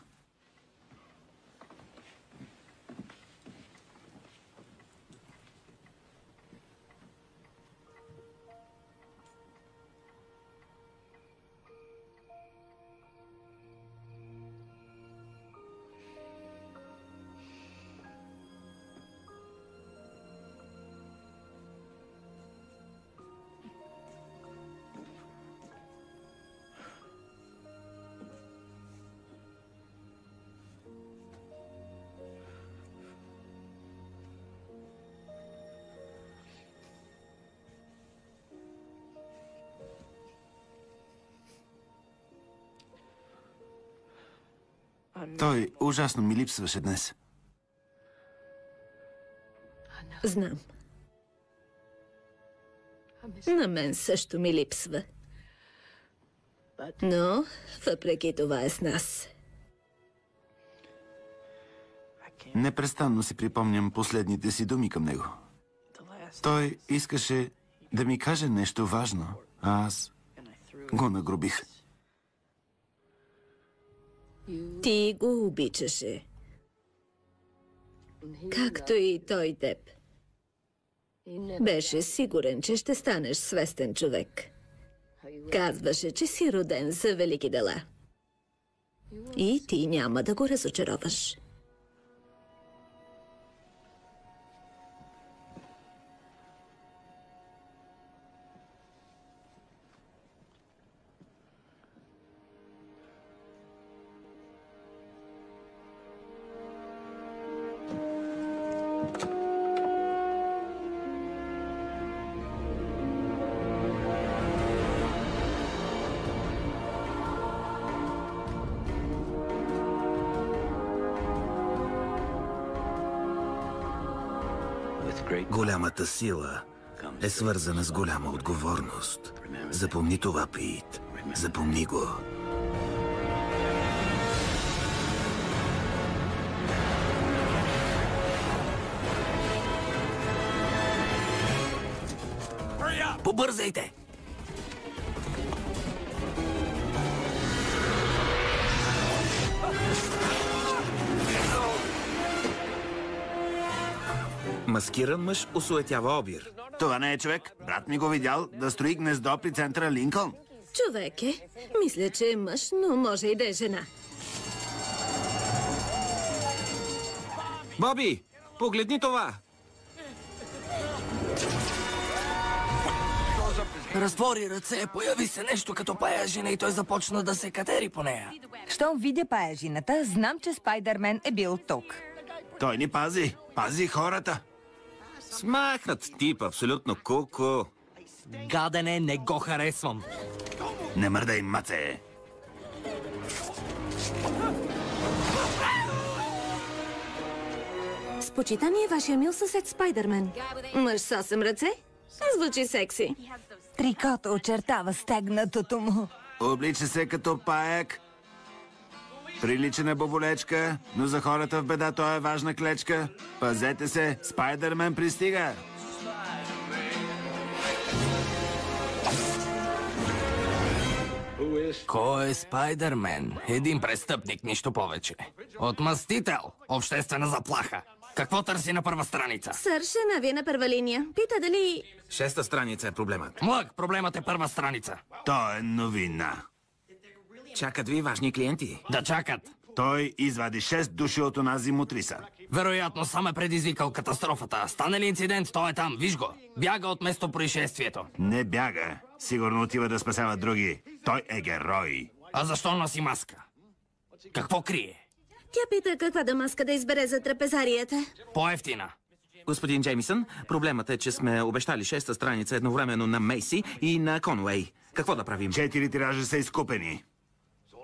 S2: Той ужасно ми липсваше днес.
S4: Знам. На мен също ми липсва. Но, въпреки това е с нас.
S2: Непрестанно си припомням последните си думи към него. Той искаше да ми каже нещо важно, а аз го нагрубих.
S4: Ти го обичаше. Както и той теб. Беше сигурен, че ще станеш свестен човек. Казваше, че си роден за велики дела. И ти няма да го разочароваш.
S1: Голямата сила е свързана с голяма отговорност. Запомни това, Пит. Запомни го.
S5: Побързайте!
S1: Маскиран мъж осуетява обир.
S2: Това не е човек. Брат ми го видял да строи гнездо при центъра Линкълн.
S4: Човек е. Мисля, че е мъж, но може и да е жена.
S1: Боби, погледни това!
S5: Разтвори ръце, появи се нещо като паяжина и той започна да се катери по нея.
S3: Щом видя паяжината, знам, че Спайдермен е бил тук.
S2: Той ни пази. Пази хората.
S1: Смахнат тип, абсолютно куко.
S5: Гадене, не го харесвам.
S2: Не мърдай, маце.
S4: С почитание, вашия мил съсед Спайдермен. Мъж с 8 ръце? Звучи секси.
S3: Трикото очертава стегнатото му.
S2: Облича се като паяк. Прилича на боболечка, но за хората в беда той е важна клечка. Пазете се, Спайдермен пристига.
S5: Кой е Спайдермен? Един престъпник, нищо повече. Отмъстител, обществена заплаха. Какво търси на първа страница?
S4: Сър, жена ви е на първа линия. Пита дали...
S1: 6-та страница е проблемът.
S5: Млък, проблемът е първа страница.
S2: То е новина.
S1: Чакат ви важни клиенти.
S5: Да чакат.
S2: Той извади 6 души от онази мутриса.
S5: Вероятно сам е предизвикал катастрофата. Стане ли инцидент, той е там, виж го. Бяга от место происшествието.
S2: Не бяга. Сигурно отива да спасява други. Той е герой.
S5: А защо носи маска? Какво крие?
S4: Тя пита каква да маска да избере за трапезарията.
S5: По-евтина.
S1: Господин Джеймисън, проблемът е, че сме обещали 6-та страница едновременно на Мейси и на Конуей. Какво да правим?
S2: 4 тиража са изкупени.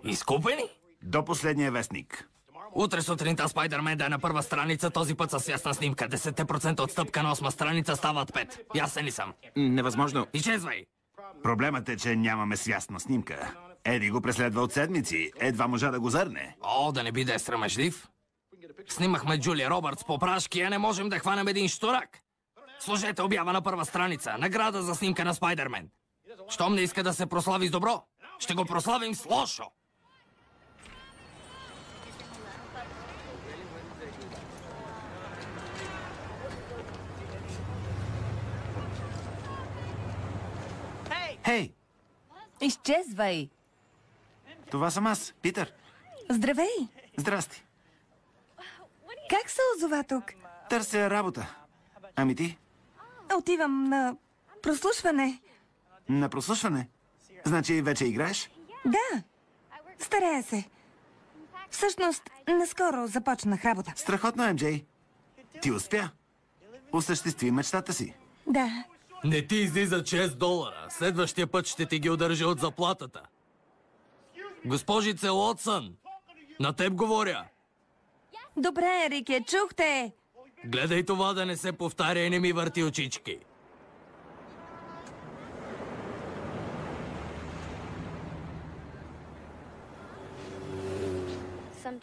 S5: Изкупени?
S2: До последния вестник.
S5: Утре сутринта Спайдермен да е на първа страница, този път с ясна снимка. 10% отстъпка на 8 страница стават 5. Ясен ли съм?
S1: Невъзможно.
S5: Изчезвай!
S2: Проблемът е, че нямаме свясна снимка. Еди го преследва от седмици. Едва можа да го зърне.
S5: О, да не би да е срамежлив. Снимахме Джулия Робъртс по прашки, а не можем да хванем един щурак. Служете обява на първа страница. Награда за снимка на Спайдермен. Щом не иска да се прослави с добро, ще го прославим с лошо.
S2: Хей!
S3: Изчезвай!
S2: Това съм аз, Питър.
S3: Здравей!
S2: Здрасти.
S3: Как се озова тук?
S2: Търся работа. Ами ти?
S3: Отивам на прослушване.
S2: На прослушване? Значи вече играеш?
S3: Да, старая се. Всъщност, наскоро започнах работа.
S2: Страхотно, МД. Ти успя. Осъществи мечтата си.
S3: Да.
S5: Не ти излиза $6. Следващия път ще ти ги удържа от заплатата. Госпожице Уотсън, На теб говоря.
S3: Добре, Рике, чухте.
S5: Гледай това да не се повтаря и не ми върти очички.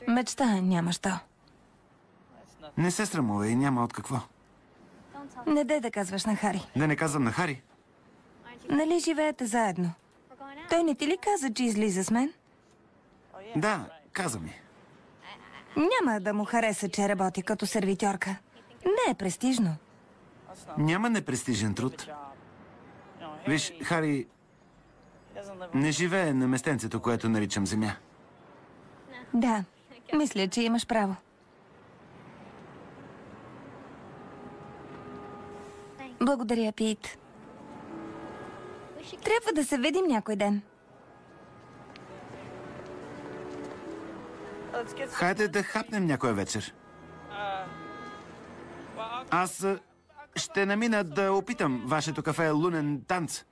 S3: Мечта няма що.
S2: Не се срамува и няма от какво.
S3: Не дай да казваш на Хари.
S2: Да не казвам на Хари.
S3: Нали живеете заедно? Той не ти ли каза, че излиза с мен?
S2: Да, каза ми.
S3: Няма да му хареса, че работи като сервитьорка. Не е престижно.
S2: Няма непрестижен труд. Виж, Хари не живее на местенцето, което наричам земя.
S3: Да, мисля, че имаш право. Благодаря, Пит. Трябва да се видим някой ден.
S2: Хайде да хапнем някоя вечер. Аз ще намина да опитам вашето кафе Лунен танц.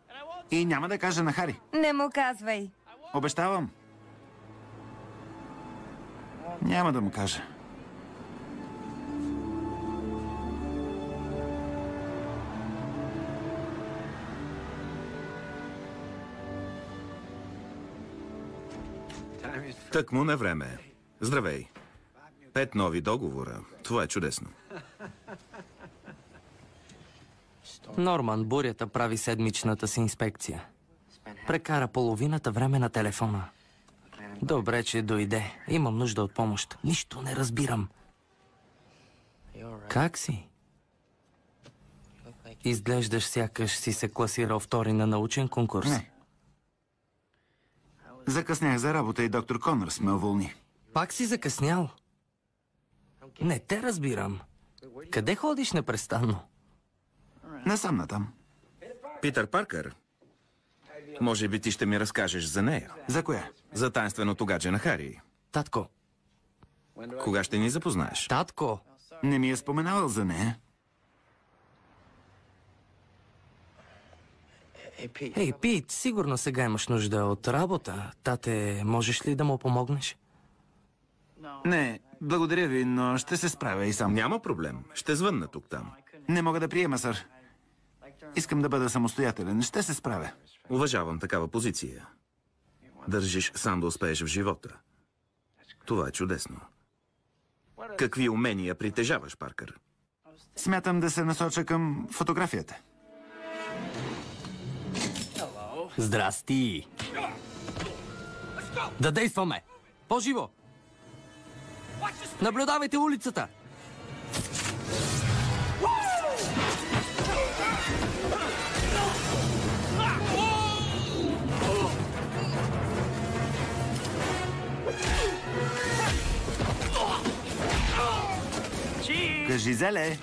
S2: И няма да кажа на Хари.
S3: Не му казвай.
S2: Обещавам. Няма да му кажа.
S1: Тъкмо на време. Здравей. 5 нови договора. Това е чудесно.
S8: Норман бурята прави седмичната си инспекция. Прекара половината време на телефона. Добре, че дойде. Имам нужда от помощ. Нищо не разбирам. Как си? Изглеждаш сякаш си се класирал втори на научен конкурс.
S2: Не. Закъснях за работа и доктор Конърс ме уволни.
S8: Пак си закъснял? Не те разбирам. Къде ходиш непрестанно?
S2: Насам натам.
S1: Питър Паркър. Може би ти ще ми разкажеш за нея.
S2: За коя?
S1: За таинственото гадже на Хари.
S8: Татко.
S1: Кога ще ни запознаеш?
S8: Татко.
S2: Не ми е споменавал за нея.
S8: Ей, Пит, сигурно сега имаш нужда от работа. Тате, можеш ли да му помогнеш?
S2: Не, благодаря ви, но ще се справя и сам.
S1: Няма проблем. Ще звънна тук-там.
S2: Не мога да приема, сър. Искам да бъда самостоятелен. Ще се справя.
S1: Уважавам такава позиция. Държиш сам да успееш в живота. Това е чудесно. Какви умения притежаваш, Паркър?
S2: Смятам да се насоча към фотографията.
S5: Здрасти! Да действаме! По-живо! Наблюдавайте улицата!
S2: Кажи, Зеле!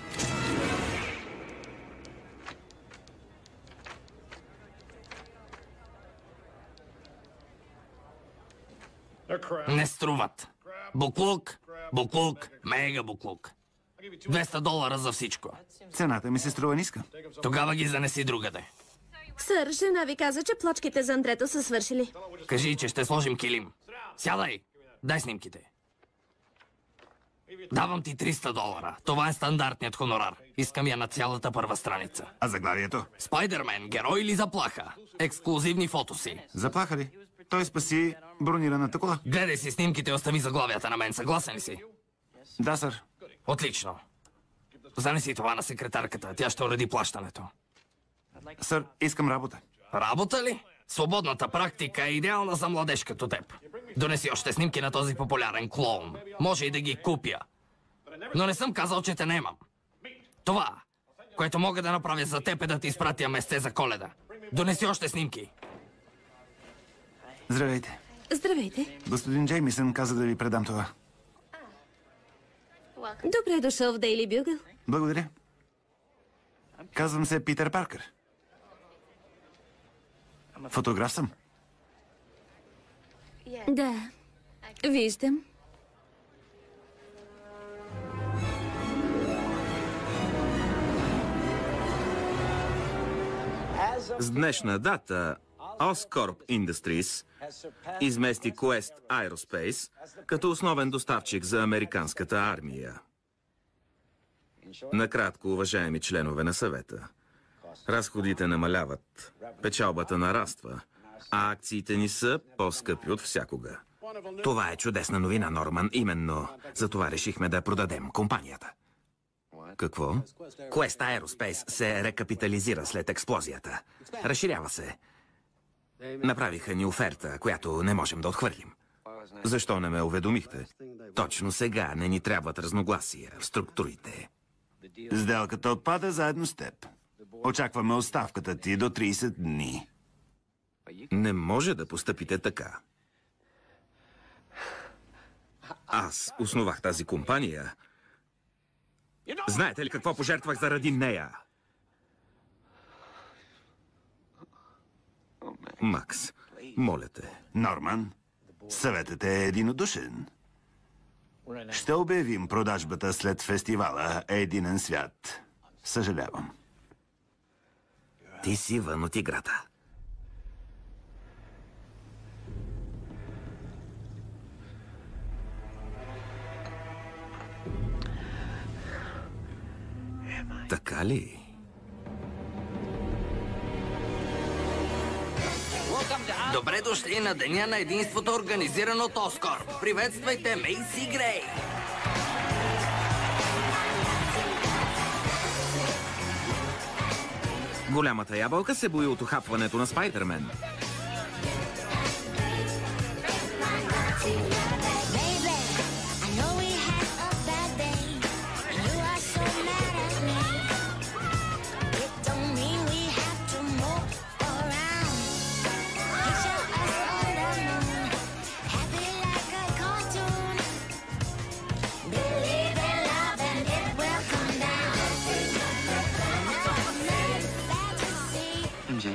S5: Не струват. Буклук, буклук, мега буклук. $200 за всичко.
S2: Цената ми се струва ниска.
S5: Тогава ги занеси другаде.
S4: Сър, жена ви каза, че плочките за Андрето са свършили.
S5: Кажи, че ще сложим килим. Сядай! Дай снимките. Давам ти $300. Това е стандартният хонорар. Искам я на цялата първа страница.
S2: А заглавието?
S5: Спайдермен, герой или заплаха? Ексклузивни фотоси.
S2: Заплаха ли? Той спаси бронираната кола.
S5: Гледай си снимките и остави заглавията на мен. Съгласен ли си?
S2: Да, сър.
S5: Отлично. Занеси това на секретарката. Тя ще уреди плащането.
S2: Сър, искам работа.
S5: Работа ли? Свободната практика е идеална за младеж като теб. Донеси още снимки на този популярен клоун. Може и да ги купя. Но не съм казал, че те немам. Това, което мога да направя за теб, е да ти изпратя месце за Коледа. Донеси още снимки.
S2: Здравейте.
S4: Здравейте.
S2: Господин Джеймисън каза да ви предам това.
S4: Добре дошъл в Дейли Бюгъл.
S2: Благодаря. Казвам се Питър Паркър. Фотограф съм.
S4: Да, виждам.
S1: С днешна дата Oscorp Industries измести Quest Aerospace като основен доставчик за американската армия. Накратко, уважаеми членове на съвета, разходите намаляват, печалбата нараства, а акциите ни са по-скъпи от всякога. Това е чудесна новина, Норман. Именно за това решихме да продадем компанията. Какво? Quest Aerospace се рекапитализира след експлозията. Разширява се. Направиха ни оферта, която не можем да отхвърлим. Защо не ме уведомихте? Точно сега не ни трябват разногласия в структурите.
S2: Сделката отпада заедно с теб. Очакваме оставката ти до 30 дни.
S1: Не може да постъпите така. Аз основах тази компания. Знаете ли какво пожертвах заради нея? Макс, моля те.
S2: Норман, съветът е единодушен. Ще обявим продажбата след фестивала Единен свят. Съжалявам.
S1: Ти си вън от играта. Така ли?
S8: Добре дошли на Деня на единството, организиран от Оскорп. Приветствайте Мейси Грей!
S1: Голямата ябълка се бои от ухапването на Спайдермен.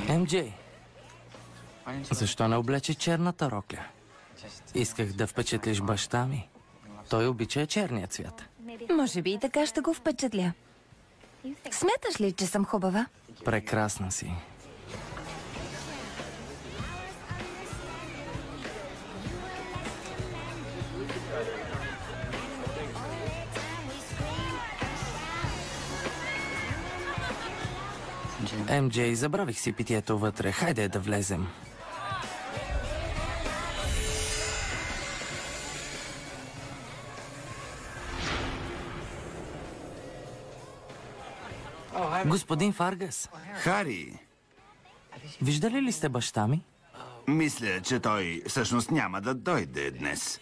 S8: MJ, защо не облече черната рокля? Исках да впечатлиш баща ми. Той обича черния цвят.
S3: Може би и така ще го впечатля. Смяташ ли, че съм хубава?
S8: Прекрасна си. MJ, забравих си питието вътре. Хайде да влезем. Господин Фаргас,
S2: Хари,
S8: виждали ли сте баща ми?
S2: мисля, че той всъщност няма да дойде днес.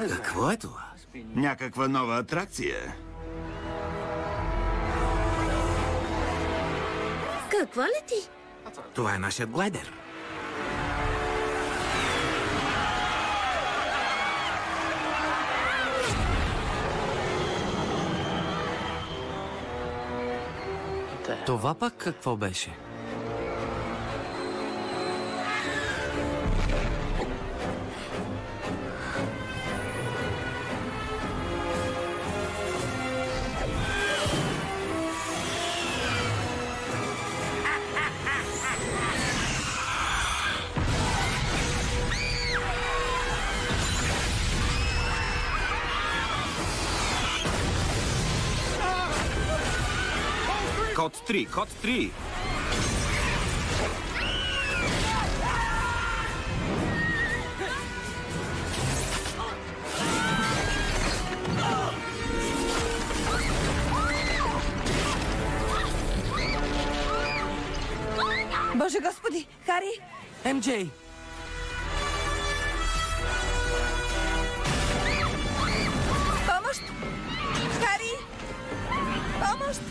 S1: Какво е това?
S2: Някаква нова атракция.
S4: Какво лети?
S1: Това е нашият глайдер.
S8: Това пък какво беше?
S1: Код 3, код 3.
S3: Боже Господи! Хари!
S8: MJ!
S3: Помощ! Хари! Помощ!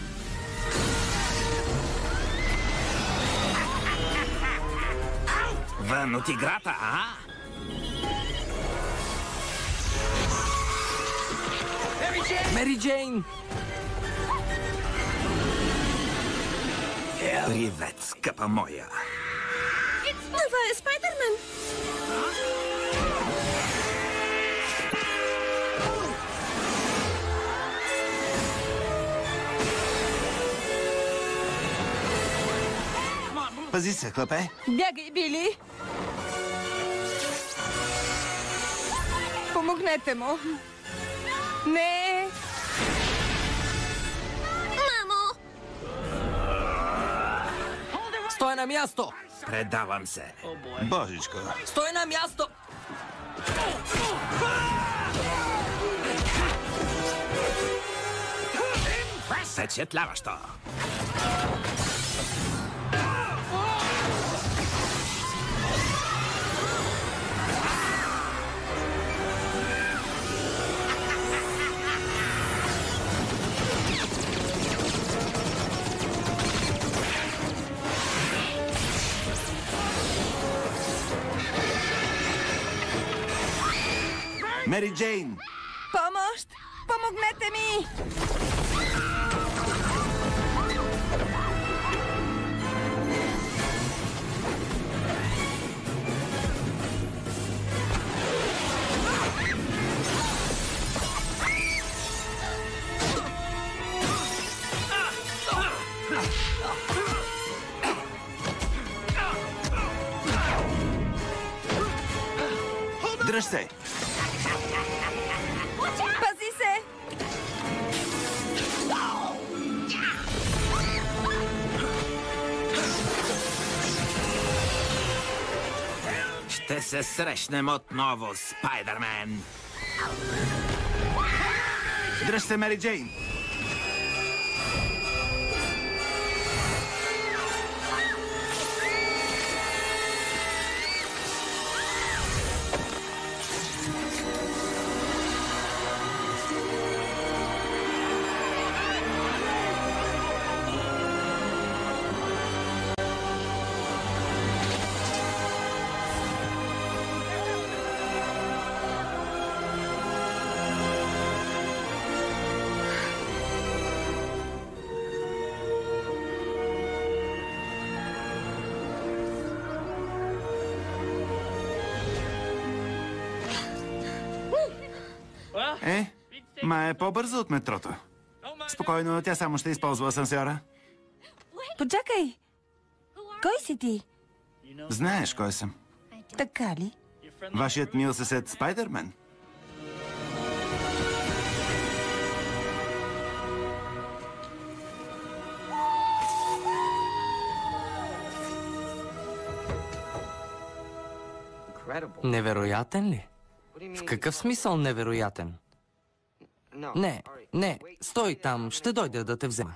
S1: Вън от играта, а?
S8: Мери Джейн!
S1: Привет, скъпа моя.
S4: Това е Спайдермен!
S2: Пази се, хлапе.
S3: Бягай, Били! Помогнете му! Не!
S4: Мамо!
S5: Стой на място!
S1: Предавам се.
S2: Божичко.
S5: Стой на място!
S1: Впечатляващо.
S2: Мери Джейн!
S3: Помощ! Помогнете ми!
S2: Дръж се!
S3: Пази се!
S1: Ще се срещнем отново, Спайдермен.
S2: Дръж се, Мери Джейн! Ма е по-бърза от метрото. Спокойно, тя само ще използва асансьора.
S3: Почакай! Кой си ти?
S2: Знаеш кой съм.
S3: Така ли?
S2: Вашият мил съсед Спайдермен.
S8: Невероятен ли? В какъв смисъл невероятен? Не, стой там, ще дойда да те взема.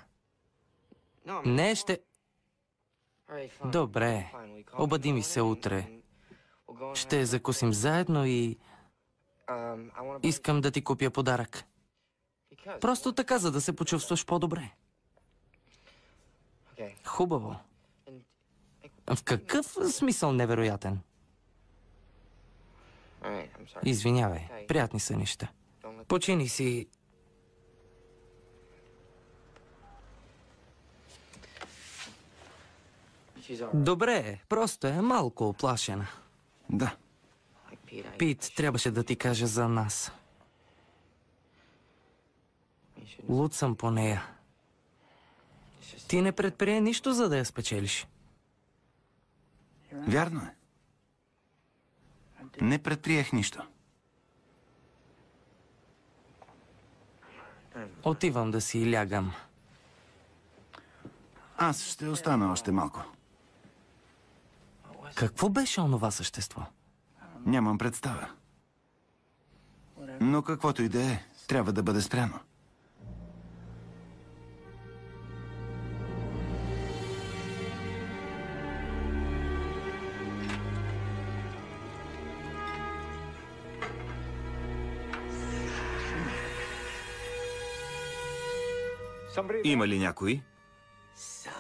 S8: Не, ще... Добре, обади ми се утре. Ще закусим заедно и... Искам да ти купя подарък. Просто така, за да се почувстваш по-добре. Хубаво. В какъв смисъл невероятен? Извинявай, приятни сънища. Почини си. Добре, просто е малко оплашена.
S2: Да.
S8: Пит трябваше да ти каже за нас. Луд съм по нея. Ти не предприе нищо, за да я спечелиш.
S2: Вярно е. Не предприех нищо.
S8: Отивам да си лягам.
S2: Аз ще остана още малко.
S8: Какво беше онова същество?
S2: Нямам представа. Но каквото и да е, трябва да бъде спряно.
S1: Има ли някой?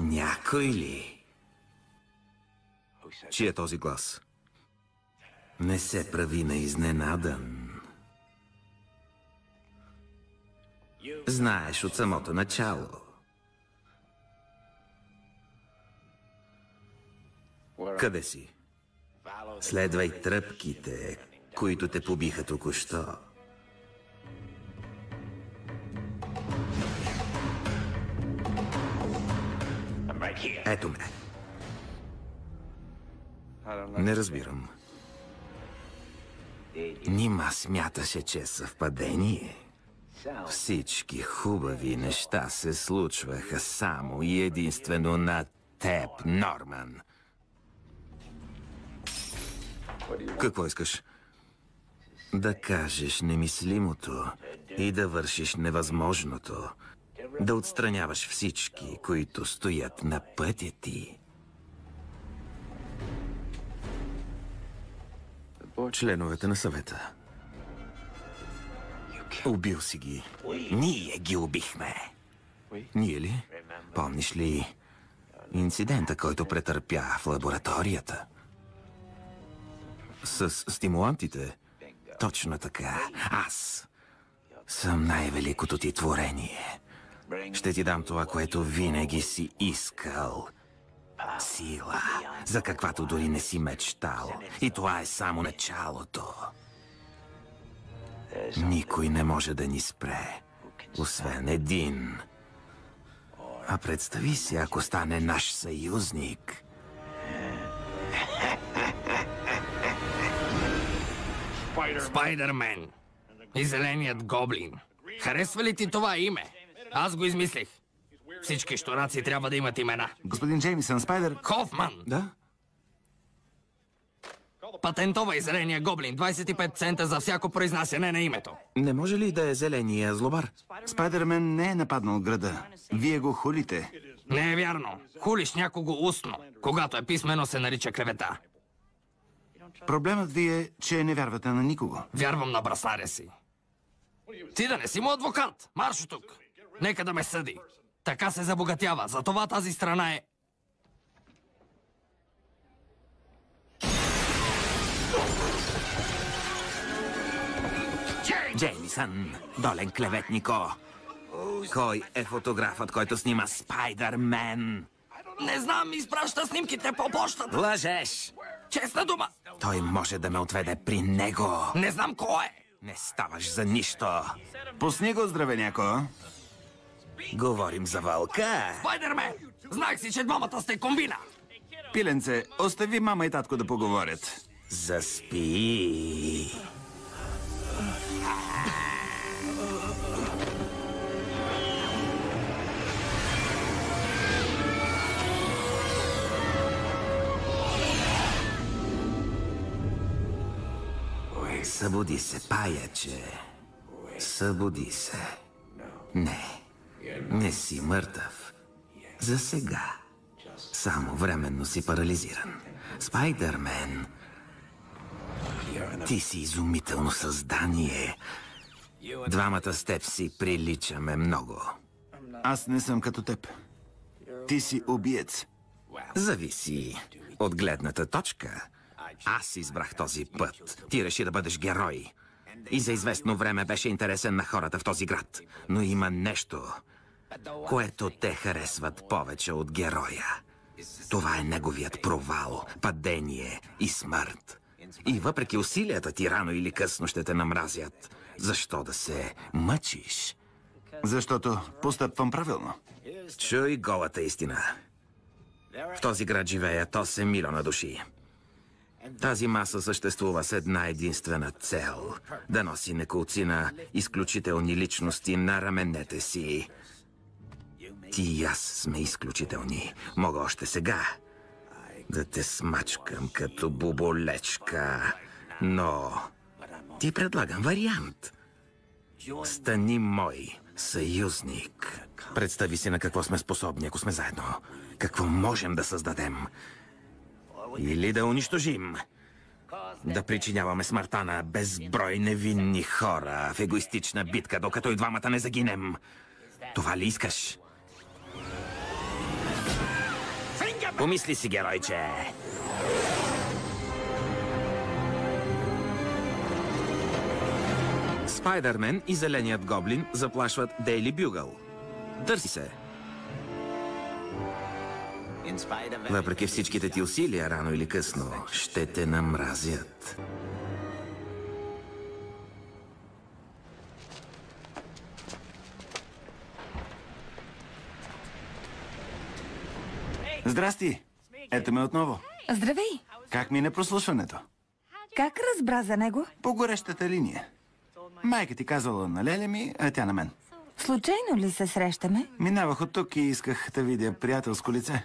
S1: Някой ли? Чий е този глас? Не се прави на изненадан. Знаеш от самото начало. Къде си? Следвай тръпките, които те побиха току-що. Ето ме. Не разбирам. Нима смяташе, че е съвпадение? Всички хубави неща се случваха само и единствено на теб, Норман. Какво искаш? Да кажеш немислимото и да вършиш невъзможното. Да отстраняваш всички, които стоят на пътя ти. Членовете на съвета. Убил си ги. Ние ги убихме. Ние ли? Помниш ли инцидента, който претърпя в лабораторията? С стимулантите? Точно така. Аз съм най-великото ти творение. Ще ти дам това, което винаги си искал. Сила, за каквато дори не си мечтал. И това е само началото. Никой не може да ни спре, освен един. А представи си, ако стане наш съюзник.
S5: Спайдермен и Зеленият гоблин. Харесва ли ти това име? Аз го измислих. Всички щураци трябва да имат имена.
S2: Господин Джеймисън, Спайдер...
S5: Хофман!
S1: Да?
S5: Патентова и Зеления гоблин. 25 цента за всяко произнасяне на името.
S1: Не може ли да е зеления злобар?
S2: Спайдермен не е нападнал града. Вие го хулите.
S5: Не е вярно. Хулиш някого устно. Когато е писмено, се нарича клевета.
S2: Проблемът ви е, че не вярвате на никого.
S5: Вярвам на брасаря си. Ти да не си му адвокат. Марш от тук. Нека да ме съди. Така се забогатява. Затова тази страна е...
S1: Джеймисън, долен клеветнико. Кой е фотографът, който снима Спайдермен?
S5: Не знам, изпраща снимките по почтата.
S1: Лъжеш!
S5: Честна дума.
S1: Той може да ме отведе при него.
S5: Не знам кой е.
S1: Не ставаш за нищо.
S2: Пусни го, здравеняко.
S1: Говорим за вълка.
S5: Спайдермен! Знах си, че двамата сте комбина.
S2: Пиленце, остави мама и татко да поговорят.
S1: Заспи. Събуди се, паяче. Събуди се. Не си мъртъв. За сега. Само временно си парализиран. Спайдермен. Ти си изумително създание. Двамата с теб си приличаме много.
S2: Аз не съм като теб. Ти си убиец.
S1: Зависи от гледната точка. Аз избрах този път. Ти реши да бъдеш герой. И за известно време беше интересен на хората в този град. Но има нещо, което те харесват повече от героя. Това е неговият провал, падение и смърт. И въпреки усилията ти, рано или късно ще те намразят. Защо да се мъчиш?
S2: Защото постъпвам правилно.
S1: Чуй голата истина. В този град живеят 8 милиона души. Тази маса съществува с една единствена цел – да носи неколцина изключителни личности на раменете си. Ти и аз сме изключителни. Мога още сега да те смачкам като буболечка. Но ти предлагам вариант. Стани мой съюзник. Представи си на какво сме способни, ако сме заедно. Какво можем да създадем. Или да унищожим. Да причиняваме смъртта на безброй невинни хора в егоистична битка, докато и двамата не загинем. Това ли искаш? Помисли си, геройче. Спайдермен и Зеленият гоблин заплашват Дейли Бюгъл. Търси се. Въпреки всичките ти усилия, рано или късно, ще те намразят.
S2: Здрасти! Ето ме отново.
S3: Здравей!
S2: Как мина прослушването?
S3: Как разбра за него?
S2: По горещата линия. Майка ти казвала на леля ми, а тя на мен.
S3: Случайно ли се срещаме?
S2: Минавах от тук и исках да видя приятелско лице.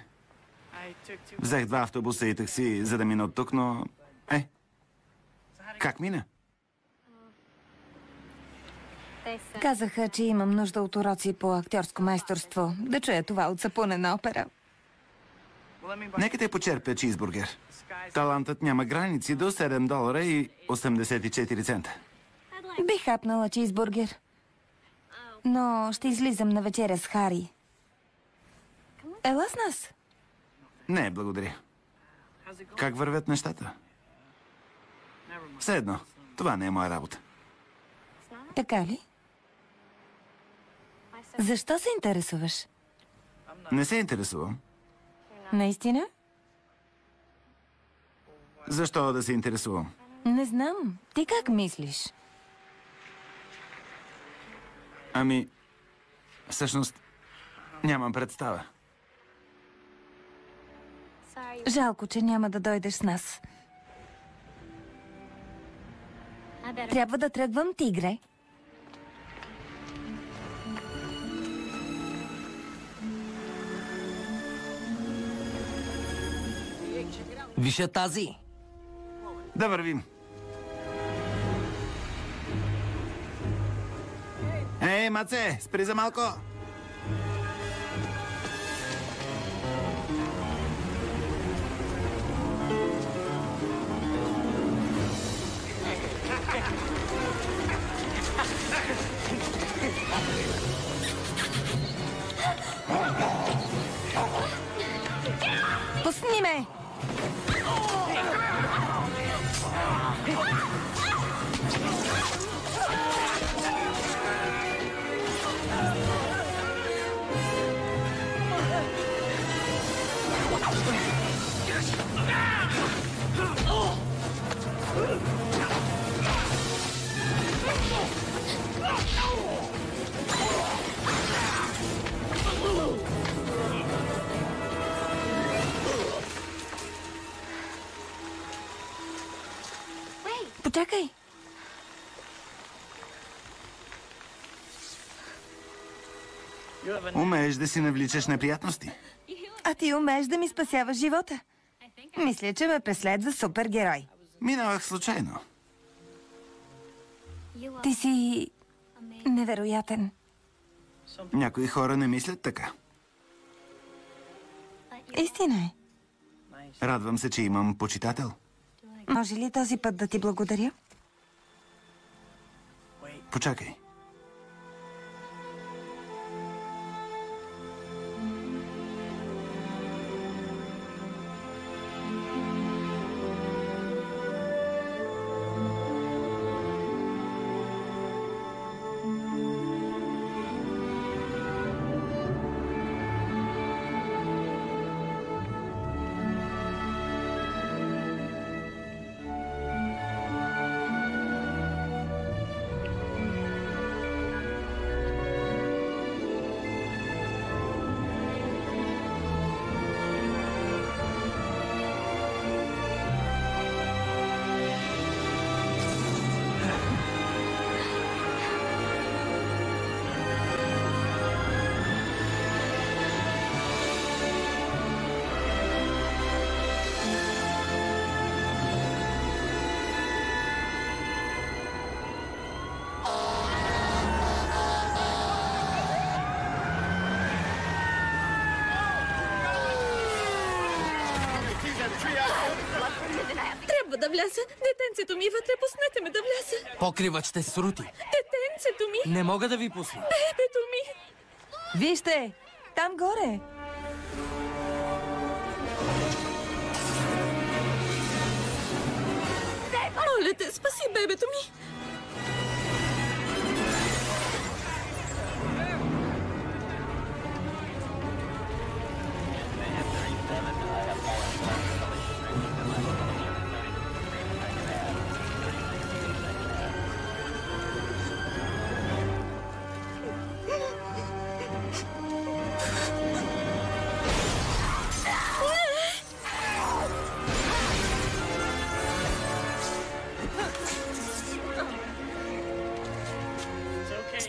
S2: Взех 2 автобуса и такси, за да мина от тук, но... Как мина?
S3: Казаха, че имам нужда от уроци по актьорско майсторство. Да чуя това от сапунена опера.
S2: Нека те почерпя чизбургер. Талантът няма граници до $7 и 84 цента.
S3: Бих хапнала чизбургер. Но ще излизам на вечеря с Хари. Ела с нас.
S2: Не, благодаря. Как вървят нещата? Все едно. Това не е моя работа.
S3: Така ли? Защо се интересуваш?
S2: Не се интересувам.
S3: Наистина?
S2: Защо да се интересувам?
S3: Не знам. Ти как мислиш?
S2: Ами, всъщност, нямам представа.
S3: Жалко, че няма да дойдеш с нас. Трябва да тръгвам, тигре.
S8: Виша тази.
S2: Да вървим. Ей, Маце, спри за малко.
S3: Пусни ме! Почакай.
S2: Умееш да си навличаш неприятности.
S3: А ти умееш да ми спасяваш живота. Мисля, че ме преследва супергерой.
S2: Минавах случайно.
S3: Ти си невероятен.
S2: Някои хора не мислят така.
S3: Истина е.
S2: Радвам се, че имам почитател.
S3: Може ли този път да ти благодаря?
S2: Почакай.
S4: Трябва да вляза. Детенцето ми вътре, пуснете ме да вляза.
S8: Покривът ще се срути.
S4: Детенцето ми,
S8: Не мога да ви пусна.
S4: бебето ми.
S3: Вижте! Там горе!
S4: Моля те, спаси бебето ми.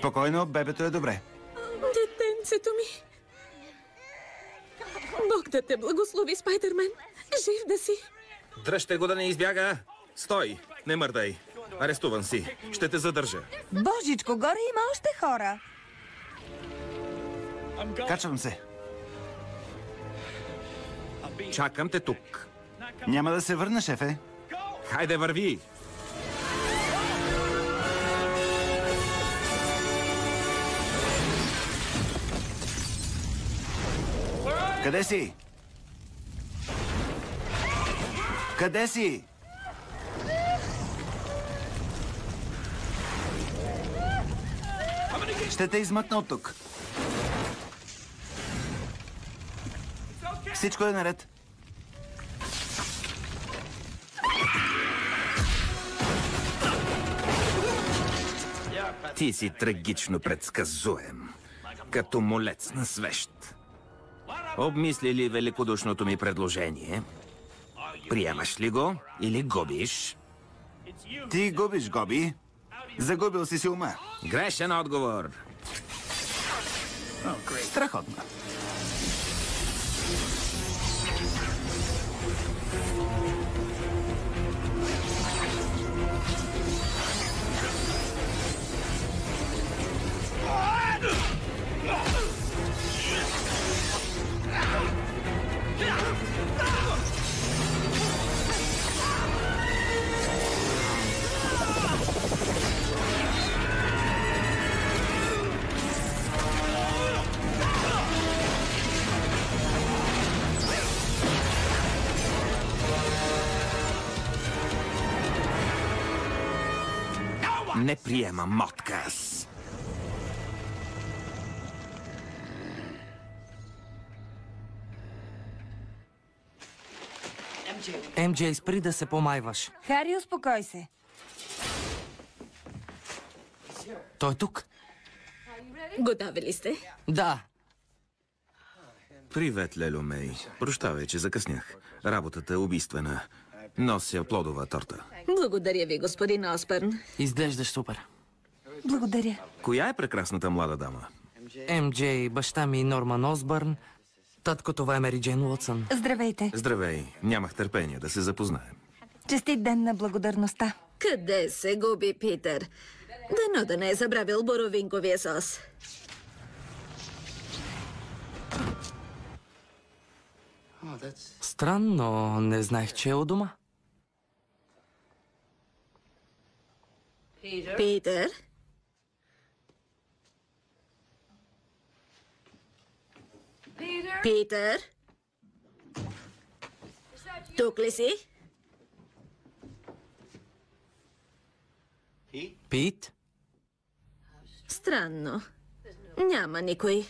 S2: Спокойно, бебето е добре.
S4: Детенцето ми. Бог да те благослови, Спайдермен. Жив да си.
S1: Дръжте го да не избяга. Стой, не мърдай. Арестуван си. Ще те задържа.
S3: Божичко, горе има още хора.
S2: Качвам се.
S1: Чакам те тук.
S2: Няма да се върна, шефе.
S1: Хайде, върви.
S2: Къде си? Къде си? Ще те измъкна от тук. Всичко е наред.
S1: Ти си трагично предсказуем. Като молец на свещ. Обмисли ли великодушното ми предложение? Приемаш ли го или губиш?
S2: Ти губиш, Гоби. Загубил си ума.
S1: Грешен отговор.
S2: Страхотно.
S1: Не приемам отказ.
S8: МJ, спри да се помайваш.
S3: Хари, успокой се.
S8: Той е тук.
S4: Готови ли сте?
S8: Да.
S1: Привет, Лело Мей. Прощавай, че закъснях. Работата е убийствена. Нося плодова торта.
S4: Благодаря ви, господин Осбърн.
S8: Изглеждаш супер.
S3: Благодаря.
S1: Коя е прекрасната млада дама?
S8: МJ, баща ми Норман Осбърн. Татко, това е Мери Джейн Уотсън.
S3: Здравейте.
S1: Здравей. Нямах търпение да се запознаем.
S3: Честит ден на благодарността.
S4: Къде се губи Питър? Дано да не е забравил боровинковия сос.
S8: Странно, не знаех, че е у дома.
S4: Питър? Питър? Тук ли си?
S8: Пит?
S4: Странно. Няма никой.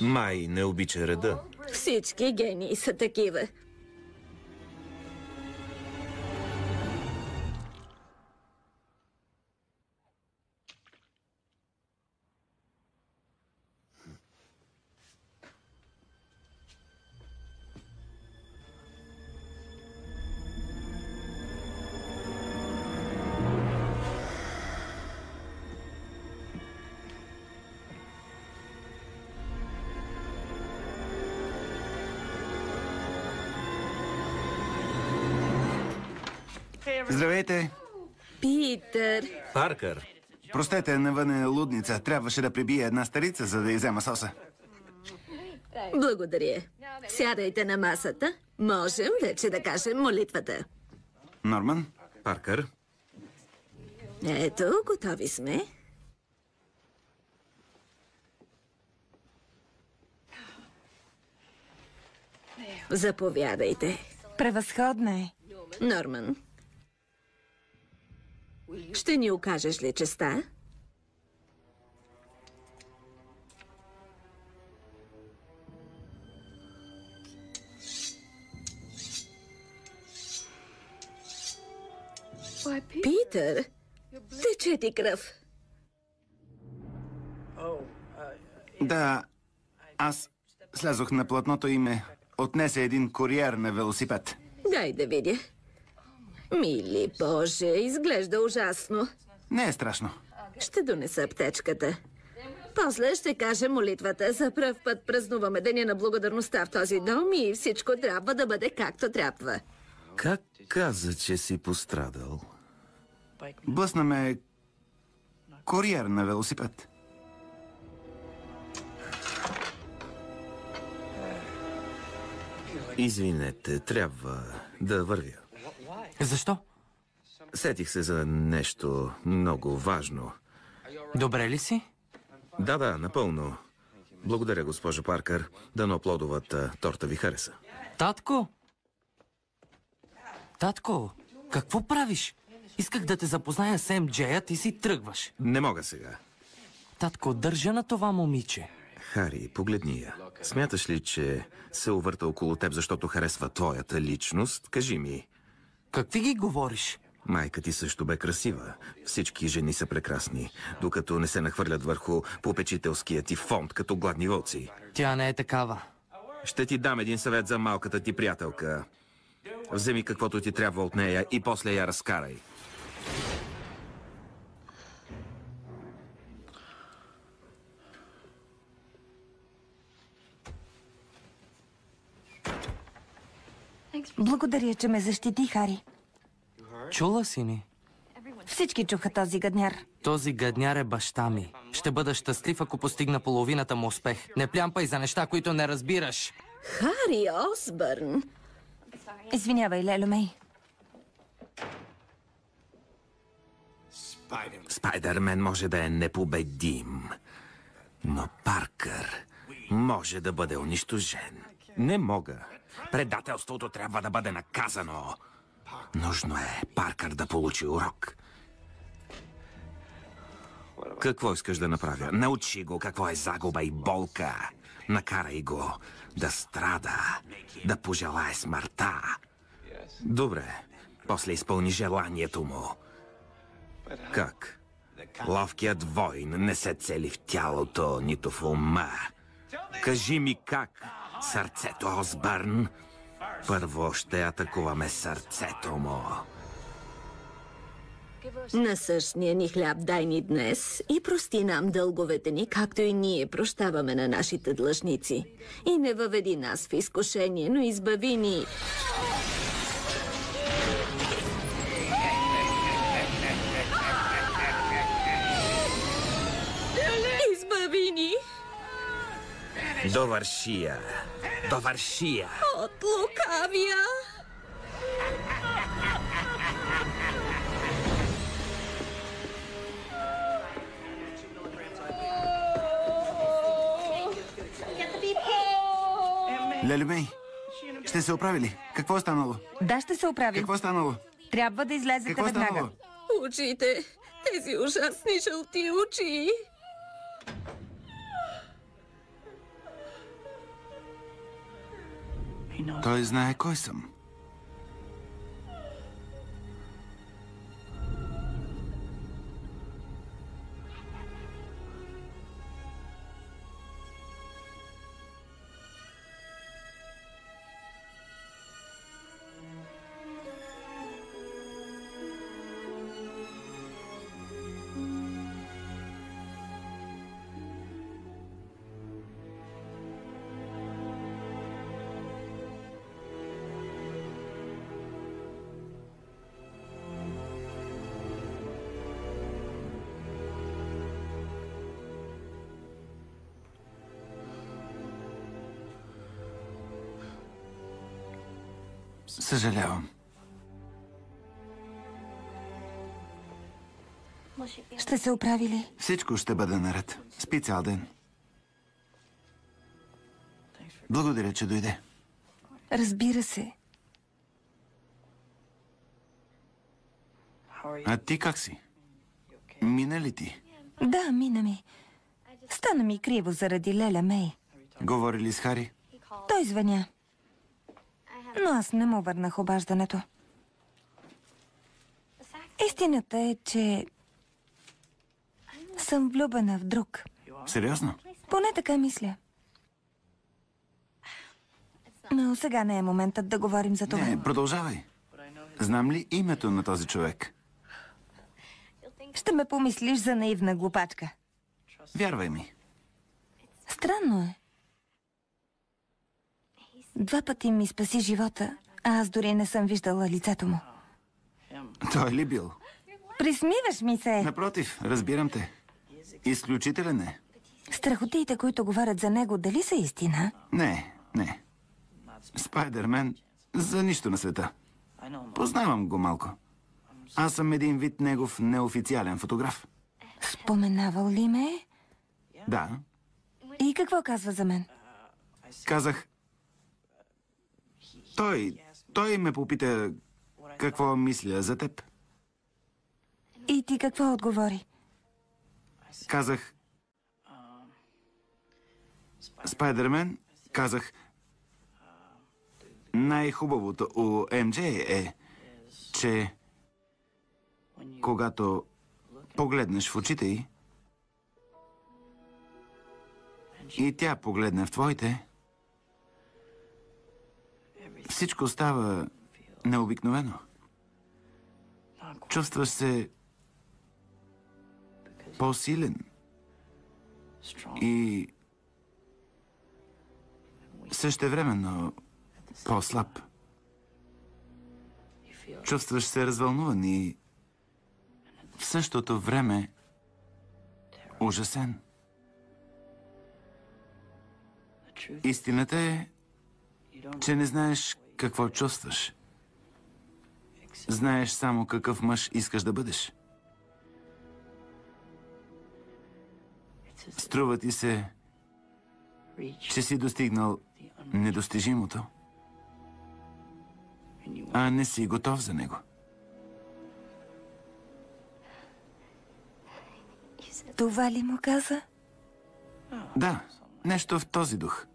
S1: Май не обича реда.
S4: Всички гении са такива.
S2: Здравейте.
S4: Питър.
S1: Паркър.
S2: Простете, навън е лудница. Трябваше да прибия една старица, за да й взема соса.
S4: Благодаря. Сядайте на масата. Можем вече да кажем молитвата.
S2: Норман?
S1: Паркър.
S4: Ето, готови сме. Заповядайте.
S3: Превъзходна е.
S4: Норман, ще ни окажеш ли честа? Питър, тече ти кръв.
S2: Да, аз слязох на платното и ме отнесе един куриер на велосипед.
S4: Дай да видя. Мили Боже, изглежда ужасно.
S2: Не е страшно.
S4: Ще донеса аптечката. После ще кажа молитвата. За пръв път празнуваме Деня на благодарността в този дом и всичко трябва да бъде както трябва.
S1: Как каза, че си пострадал?
S2: Блъсна ме куриер на велосипед.
S1: Извинете, трябва да вървя.
S8: Защо?
S1: Сетих се за нещо много важно.
S8: Добре ли си?
S1: Да, напълно. Благодаря, госпожо Паркър. Дано плодовата торта ви хареса.
S8: Татко! Татко, какво правиш? Исках да те запозная с МД, ти си тръгваш.
S1: Не мога сега.
S8: Татко, държа на това момиче.
S1: Хари, погледни я. Смяташ ли, че се увърта около теб, защото харесва твоята личност? Кажи ми.
S8: Какви ги говориш?
S1: Майка ти също бе красива. Всички жени са прекрасни, докато не се нахвърлят върху попечителския ти фонд като гладни вълци.
S8: Тя не е такава.
S1: Ще ти дам един съвет за малката ти приятелка. Вземи каквото ти трябва от нея и после я разкарай.
S3: Благодаря, че ме защити, Хари.
S8: Чула си ни?
S3: Всички чуха този гадняр.
S8: Този гадняр е баща ми. Ще бъда щастлив, ако постигна половината му успех. Не плямпай за неща, които не разбираш.
S4: Хари Осбърн.
S3: Извинявай, Лело Мей.
S1: Спайдермен може да е непобедим, но Паркър може да бъде унищожен. Не мога. Предателството трябва да бъде наказано. Нужно е Паркър да получи урок. Какво искаш да направя? Научи го какво е загуба и болка. Накарай го да страда, да пожелае смъртта. Добре, после изпълни желанието му. Как? Ловкият войн не се цели в тялото, нито в ума. Кажи ми как, сърцето Осбърн? Първо ще атакуваме сърцето му.
S4: На същия ни хляб дай ни днес и прости нам дълговете ни, както и ние прощаваме на нашите длъжници. И не въведи нас в изкушение, но избави ни... Избави ни
S1: Довърши я! Довърши я!
S4: от лукавия!
S2: Лелю Мей, ще се оправи ли? Какво е станало?
S3: Да, ще се оправим.
S2: Какво е станало?
S3: Трябва да излезете
S2: Какво е
S3: веднага.
S2: станало?
S4: Очите! Тези ужасни жълти очи!
S2: Той знае кой съм. Съжалявам.
S3: Ще се оправи ли?
S2: Всичко ще бъде наред. Спи цял ден. Благодаря, че дойде.
S3: Разбира се.
S2: А ти как си? Мина ли ти?
S3: Да, мина ми. Стана ми криво заради Леля Мей.
S2: Говори ли с Хари?
S3: Той звъня. Но аз не му върнах обаждането. Истината е, че съм влюбена в друг.
S2: Сериозно?
S3: Поне така мисля. Но сега не е моментът да говорим за това.
S2: Не, продължавай. Знам ли името на този човек?
S3: Ще ме помислиш за наивна глупачка.
S2: Вярвай ми.
S3: Странно е. 2 пъти ми спаси живота, а аз дори не съм виждала лицето му.
S2: Той ли бил?
S3: Присмиваш ми се.
S2: Напротив, разбирам те. Изключителен е.
S3: Страхотиите, които говорят за него, дали са истина?
S2: Не. Спайдермен за нищо на света. Познавам го малко. Аз съм един вид негов неофициален фотограф.
S3: Споменавал ли ме?
S2: Да,
S3: И какво казва за мен?
S2: казах... Той ме попита какво мисля за теб.
S3: И ти какво отговори?
S2: Казах... Спайдермен, казах... Най-хубавото у MJ е, че когато погледнеш в очите й и тя погледне в твоите, всичко става необикновено. Чувстваш се по-силен и същевременно по-слаб. Чувстваш се развълнуван и в същото време ужасен. Истината е, че не знаеш какво чувстваш. Знаеш само какъв мъж искаш да бъдеш. Струва ти се, че си достигнал недостижимото, а не си готов за него.
S3: Това ли му каза?
S2: Да, нещо в този дух.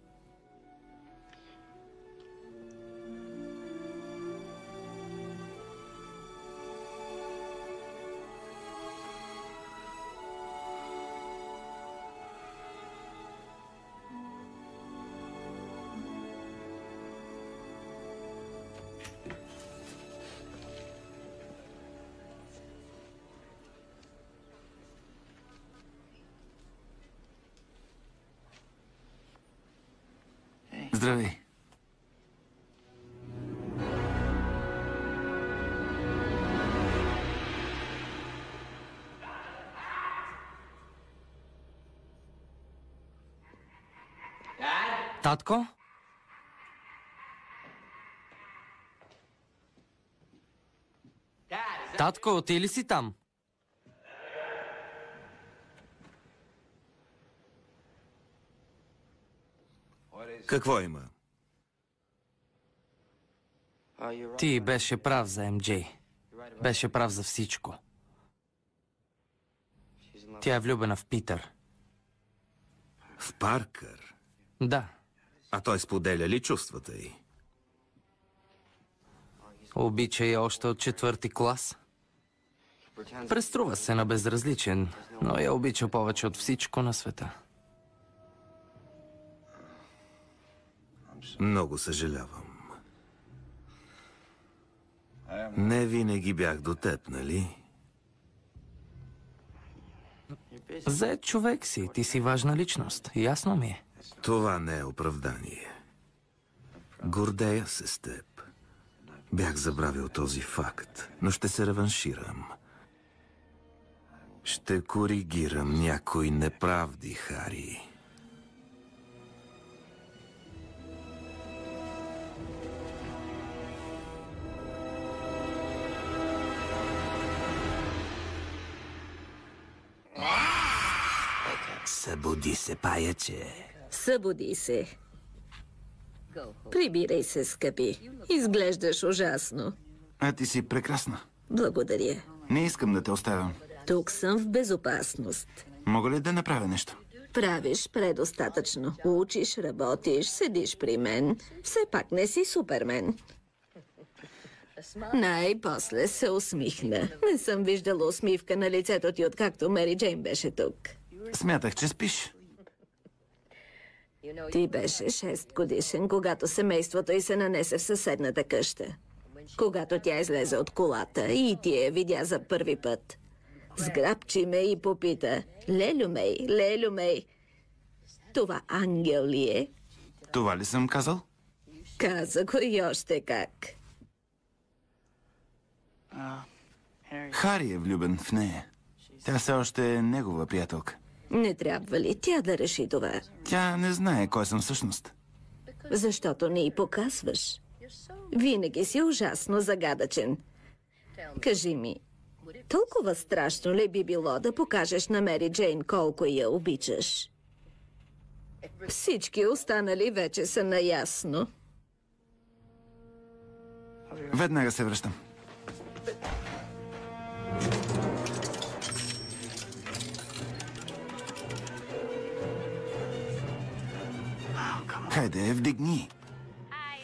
S2: Здравей.
S8: Татко? Татко, ти ли си там?
S1: Какво има?
S8: Ти беше прав за МД. Беше прав за всичко. Тя е влюбена в Питър.
S1: В Паркър?
S8: Да.
S1: А той споделя ли чувствата й?
S8: Обича я още от 4-ти клас. Преструва се на безразличен, но я обича повече от всичко на света.
S1: Много съжалявам. Не винаги бях до теб, нали?
S8: Зает човек си, ти си важна личност. Ясно ми е.
S1: Това не е оправдание. Гордея се с теб. Бях забравил този факт, но ще се реванширам. Ще коригирам някои неправди, Хари. Събуди се, паяче.
S9: Събуди се. Прибирай се, скъпи. Изглеждаш ужасно.
S2: А ти си прекрасна.
S9: Благодаря.
S2: Не искам да те оставям.
S9: Тук съм в безопасност.
S2: Мога ли да направя нещо?
S9: Правиш предостатъчно. Учиш, работиш, седиш при мен. Все пак не си Супермен. Най-после се усмихна. Не съм виждала усмивка на лицето ти, откакто Мери Джейн беше тук.
S2: Смятах, че спиш.
S9: Ти беше 6 годишен, когато семейството й се нанесе в съседната къща. Когато тя излезе от колата и ти я видя за първи път. Сграбчи ме и попита: Лелю мей, това ангел ли е?
S2: Това ли съм казал?
S9: Каза го и още как.
S2: Хари е влюбен в нея. Тя все още е негова приятелка.
S9: Не трябва ли тя да реши това?
S2: Тя не знае кой съм всъщност.
S9: Защото не й показваш. Винаги си ужасно загадъчен. Кажи ми, толкова страшно ли би било да покажеш на Мери Джейн колко я обичаш? Всички останали вече са наясно.
S2: Веднага се връщам. Хайде, вдигни.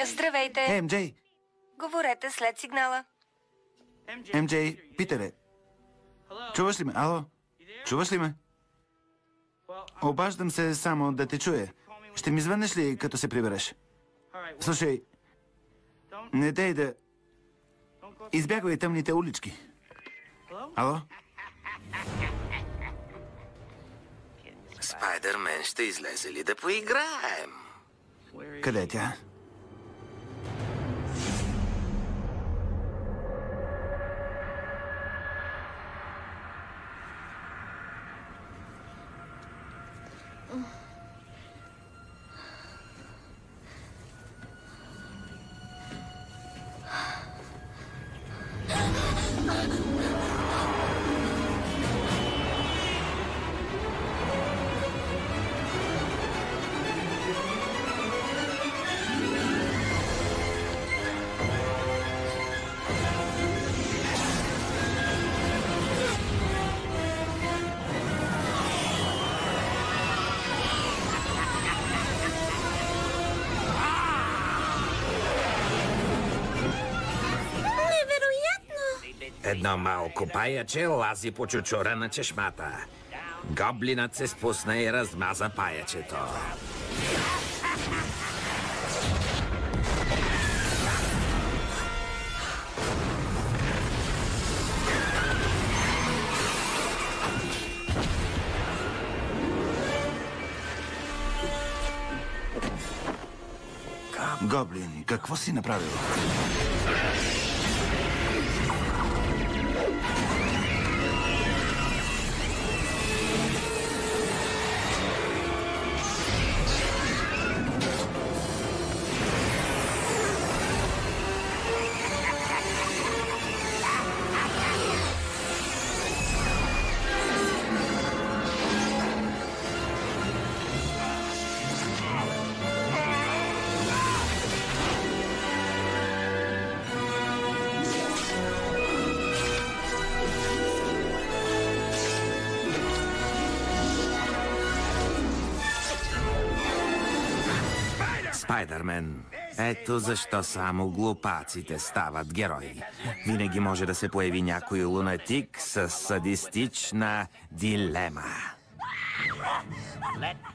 S3: Здравейте.
S2: МД,
S3: Говорете след сигнала.
S2: МД, Питере. Чуваш ли ме? Ало? Чуваш ли ме? Обаждам се само да те чуя. Ще ми звънеш ли, като се прибереш? Слушай, не дей да... Избягвай тъмните улички. Ало?
S1: Спайдърмен ще излезе ли да поиграем?
S2: Къде е тя?
S1: Едно малко паяче лази по чучура на чешмата. Гоблинът се спусна и размаза паячето.
S2: Гоблин, какво си направил?
S1: Спайдърмен, ето защо само глупаците стават герои. Винаги може да се появи някой лунатик с садистична дилема.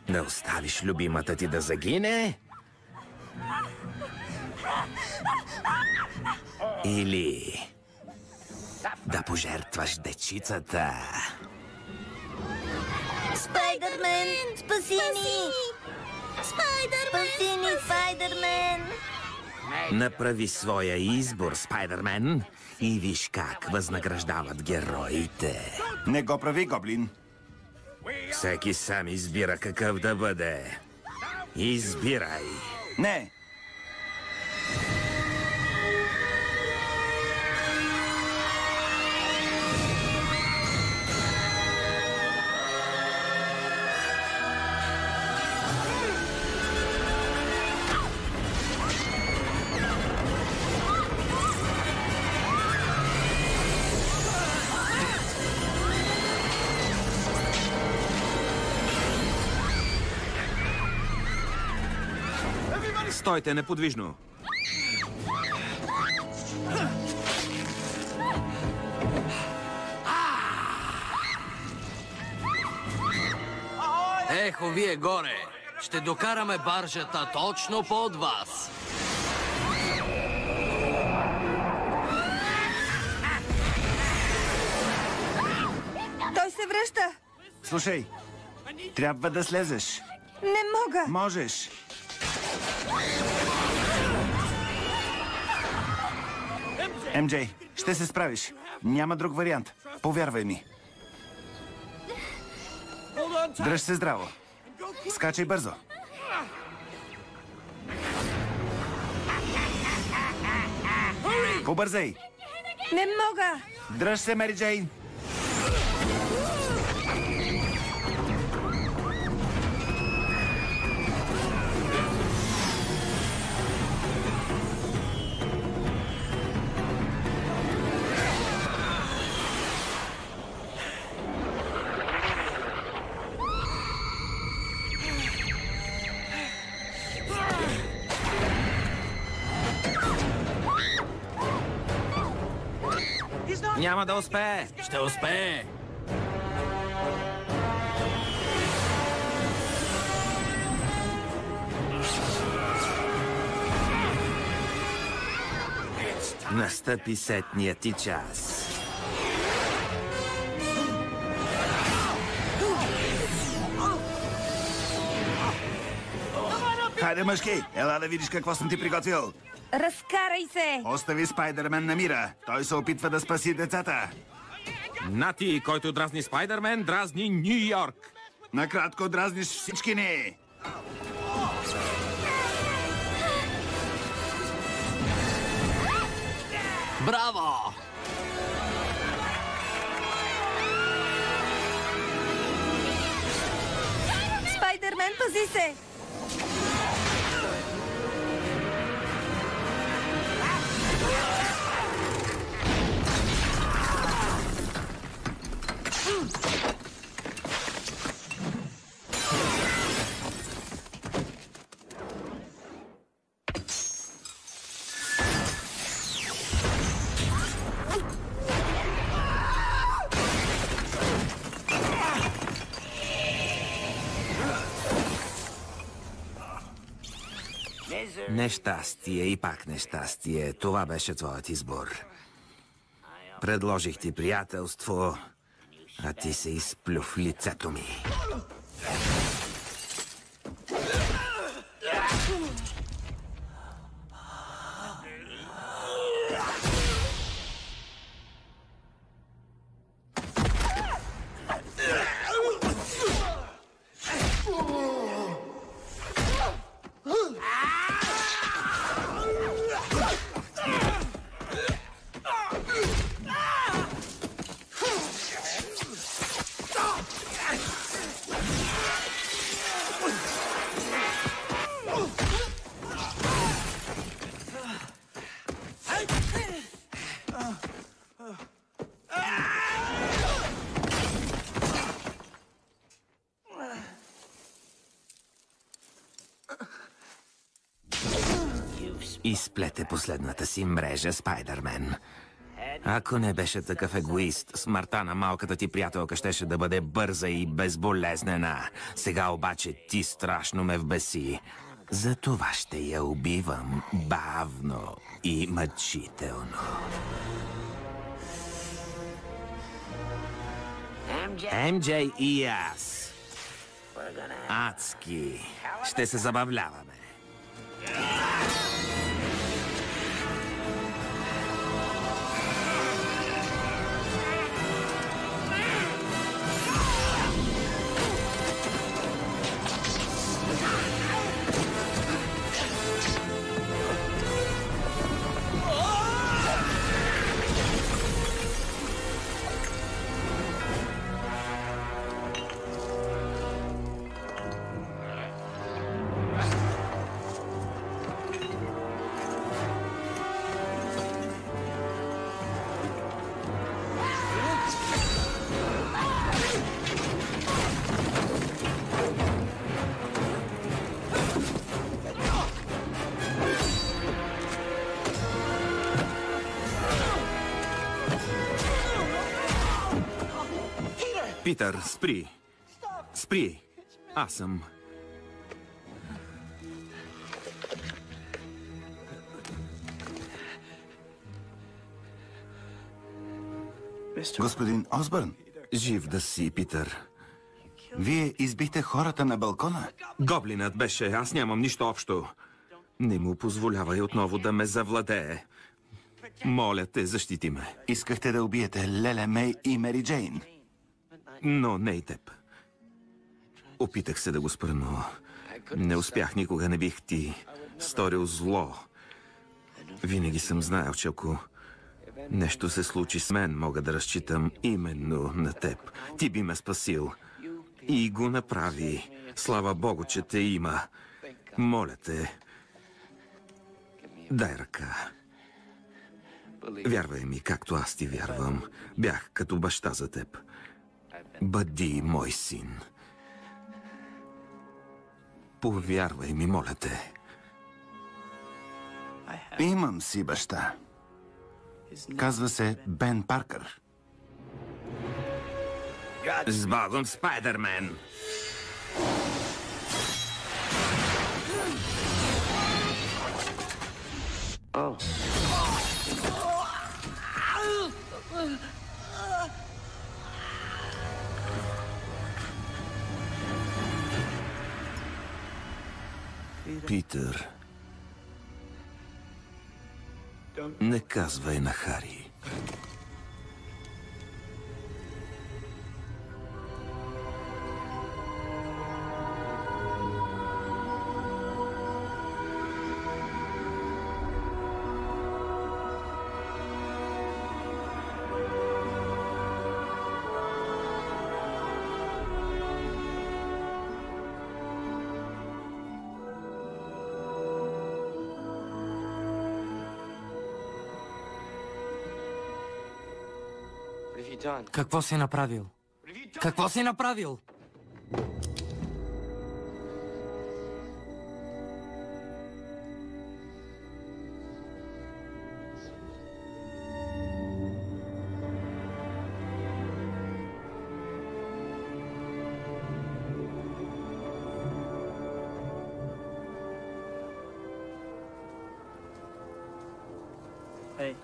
S1: Да оставиш любимата ти да загине? Или да пожертваш дечицата?
S3: Спайдърмен, спаси ни! Спаси ни, Спайдърмен!
S1: Направи своя избор, Спайдърмен, и виж как възнаграждават героите.
S2: Не го прави, Гоблин.
S1: Всеки сам избира какъв да бъде. Избирай.
S2: Не.
S1: Стойте неподвижно.
S5: Ехо, вие горе! Ще докараме баржата точно под вас.
S3: Той се връща.
S2: Слушай, трябва да слезеш.
S3: Не мога.
S2: Можеш. МJ, ще се справиш. Няма друг вариант. Повярвай ми. Дръж се здраво. Скачай бързо. Побързай.
S3: Не мога.
S2: Дръж се, Мери Джейн.
S1: Няма да успее.
S5: Ще успее.
S1: Настъпи сетният ти час.
S2: Хайде, мъжки, ела да видиш какво съм ти приготвил.
S3: Разкарай се.
S2: Остави Спайдермен на мира. Той се опитва да спаси децата.
S1: Нати, който дразни Спайдермен, дразни Ню Йорк.
S2: Накратко дразниш всички ни.
S5: Браво!
S3: Спайдермен, пази се.
S1: Нещастие и пак нещастие. Това беше твоят избор. Предложих ти приятелство, а ти се изплю в лицето ми. Изплете последната си мрежа, Спайдермен. Ако не беше такъв егоист, смъртта на малката ти приятелка щеше да бъде бърза и безболезнена. Сега обаче ти страшно ме вбеси. Затова ще я убивам бавно и мъчително. MJ и аз. Адски. Ще се забавляваме. Питър, спри. Спри. Аз съм.
S2: Господин Осбърн,
S1: Жив да си, Питър.
S2: вие избихте хората на балкона.
S1: Гоблинът беше, аз нямам нищо общо. Не му позволявай отново да ме завладее. Моля те, защити ме.
S2: Искахте да убиете Леле Мей и Мери Джейн.
S1: Но не и теб. Опитах се да го спра, но не успях. Никога не бих ти сторил зло. Винаги съм знаел, че ако нещо се случи с мен, мога да разчитам именно на теб. Ти би ме спасил. И го направи. Слава Богу, че те има. Моля те, дай ръка. Вярвай ми, както аз ти вярвам. Бях като баща за теб. Бъди мой син. Повярвай ми, моля те.
S2: Имам си баща. Казва се Бен Паркър.
S1: С Богом, Спайдермен! Питър, не казвай на Хари.
S8: Какво си направил? Какво си направил?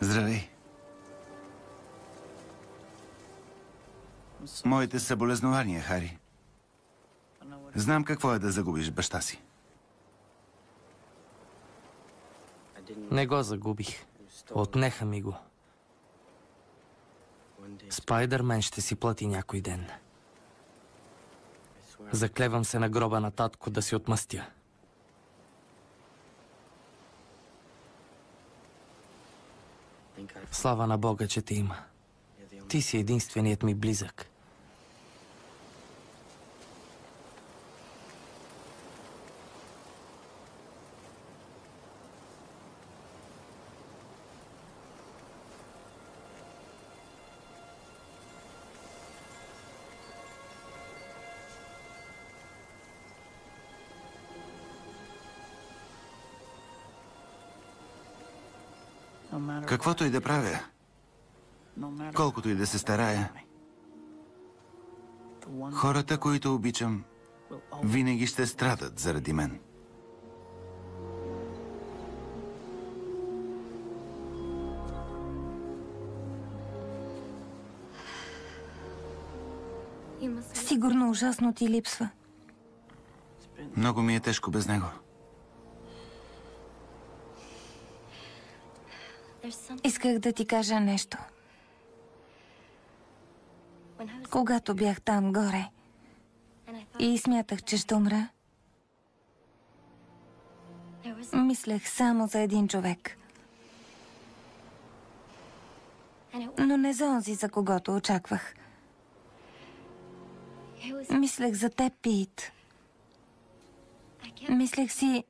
S2: Здравей. Моите съболезнования, Хари. Знам какво е да загубиш баща си.
S8: Не го загубих. Отнеха ми го. Спайдърмен ще си плати някой ден. Заклевам се на гроба на татко да си отмъстя. Слава на Бога, че те има. Ти си единственият ми близък.
S2: Каквото и да правя, колкото и да се старая, хората, които обичам, винаги ще страдат заради мен.
S3: Сигурно ужасно ти липсва.
S2: Много ми е тежко без него.
S3: Исках да ти кажа нещо. Когато бях там горе и смятах, че ще умра, мислех само за един човек. Но не за онзи, за когото очаквах. Мислех за теб, Пит. Мислех си,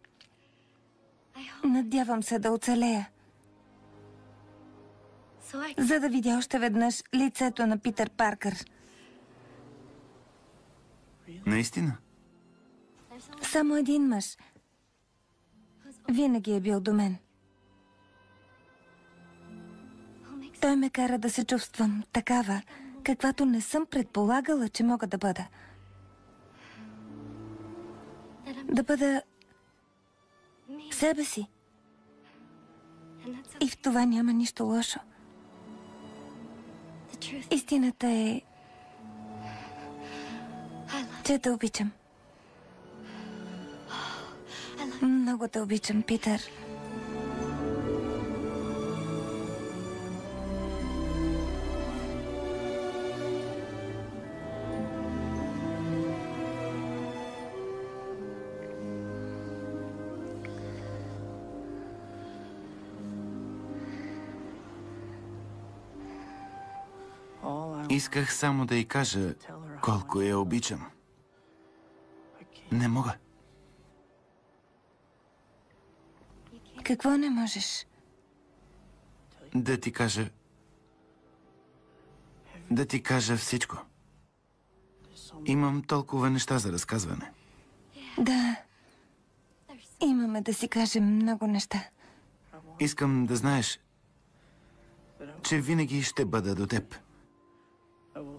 S3: надявам се да оцелея. За да видя още веднъж лицето на Питър Паркър.
S2: Наистина?
S3: Само един мъж. Винаги е бил до мен. Той ме кара да се чувствам такава, каквато не съм предполагала, че мога да бъда. Да бъда себе си. И в това няма нищо лошо. Истината е, че те обичам. Много те обичам, Питър.
S2: Исках само да й кажа колко я обичам. Не мога.
S3: Какво не можеш?
S2: Да ти кажа всичко. Имам толкова неща за разказване.
S3: Да. Имаме да си кажем много неща.
S2: Искам да знаеш, че винаги ще бъда до теб.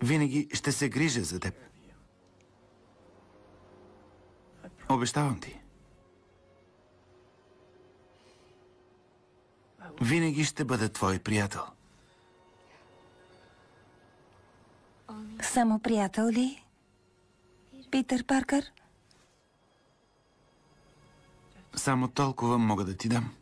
S2: Винаги ще се грижа за теб. Обещавам ти. Винаги ще бъда твой приятел.
S3: Само приятел ли? Питър Паркър?
S2: Само толкова мога да ти дам.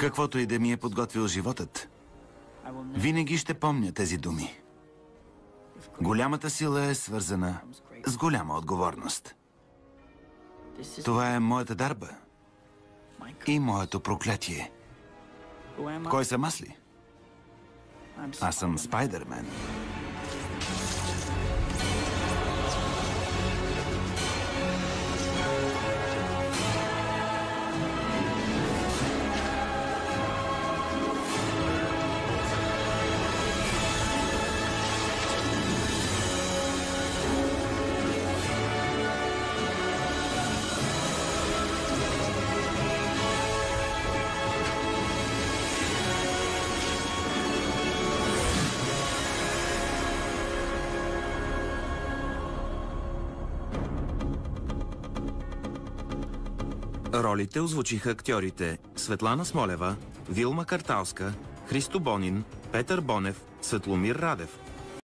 S2: Каквото и да ми е подготвил животът, винаги ще помня тези думи. Голямата сила е свързана с голяма отговорност. Това е моята дарба и моето проклятие. Кой съм аз ли? Аз съм Спайдърмен.
S1: Ролите озвучиха актьорите Светлана Смолева, Вилма Карталска, Христо Бонин, Петър Бонев, Светломир Радев.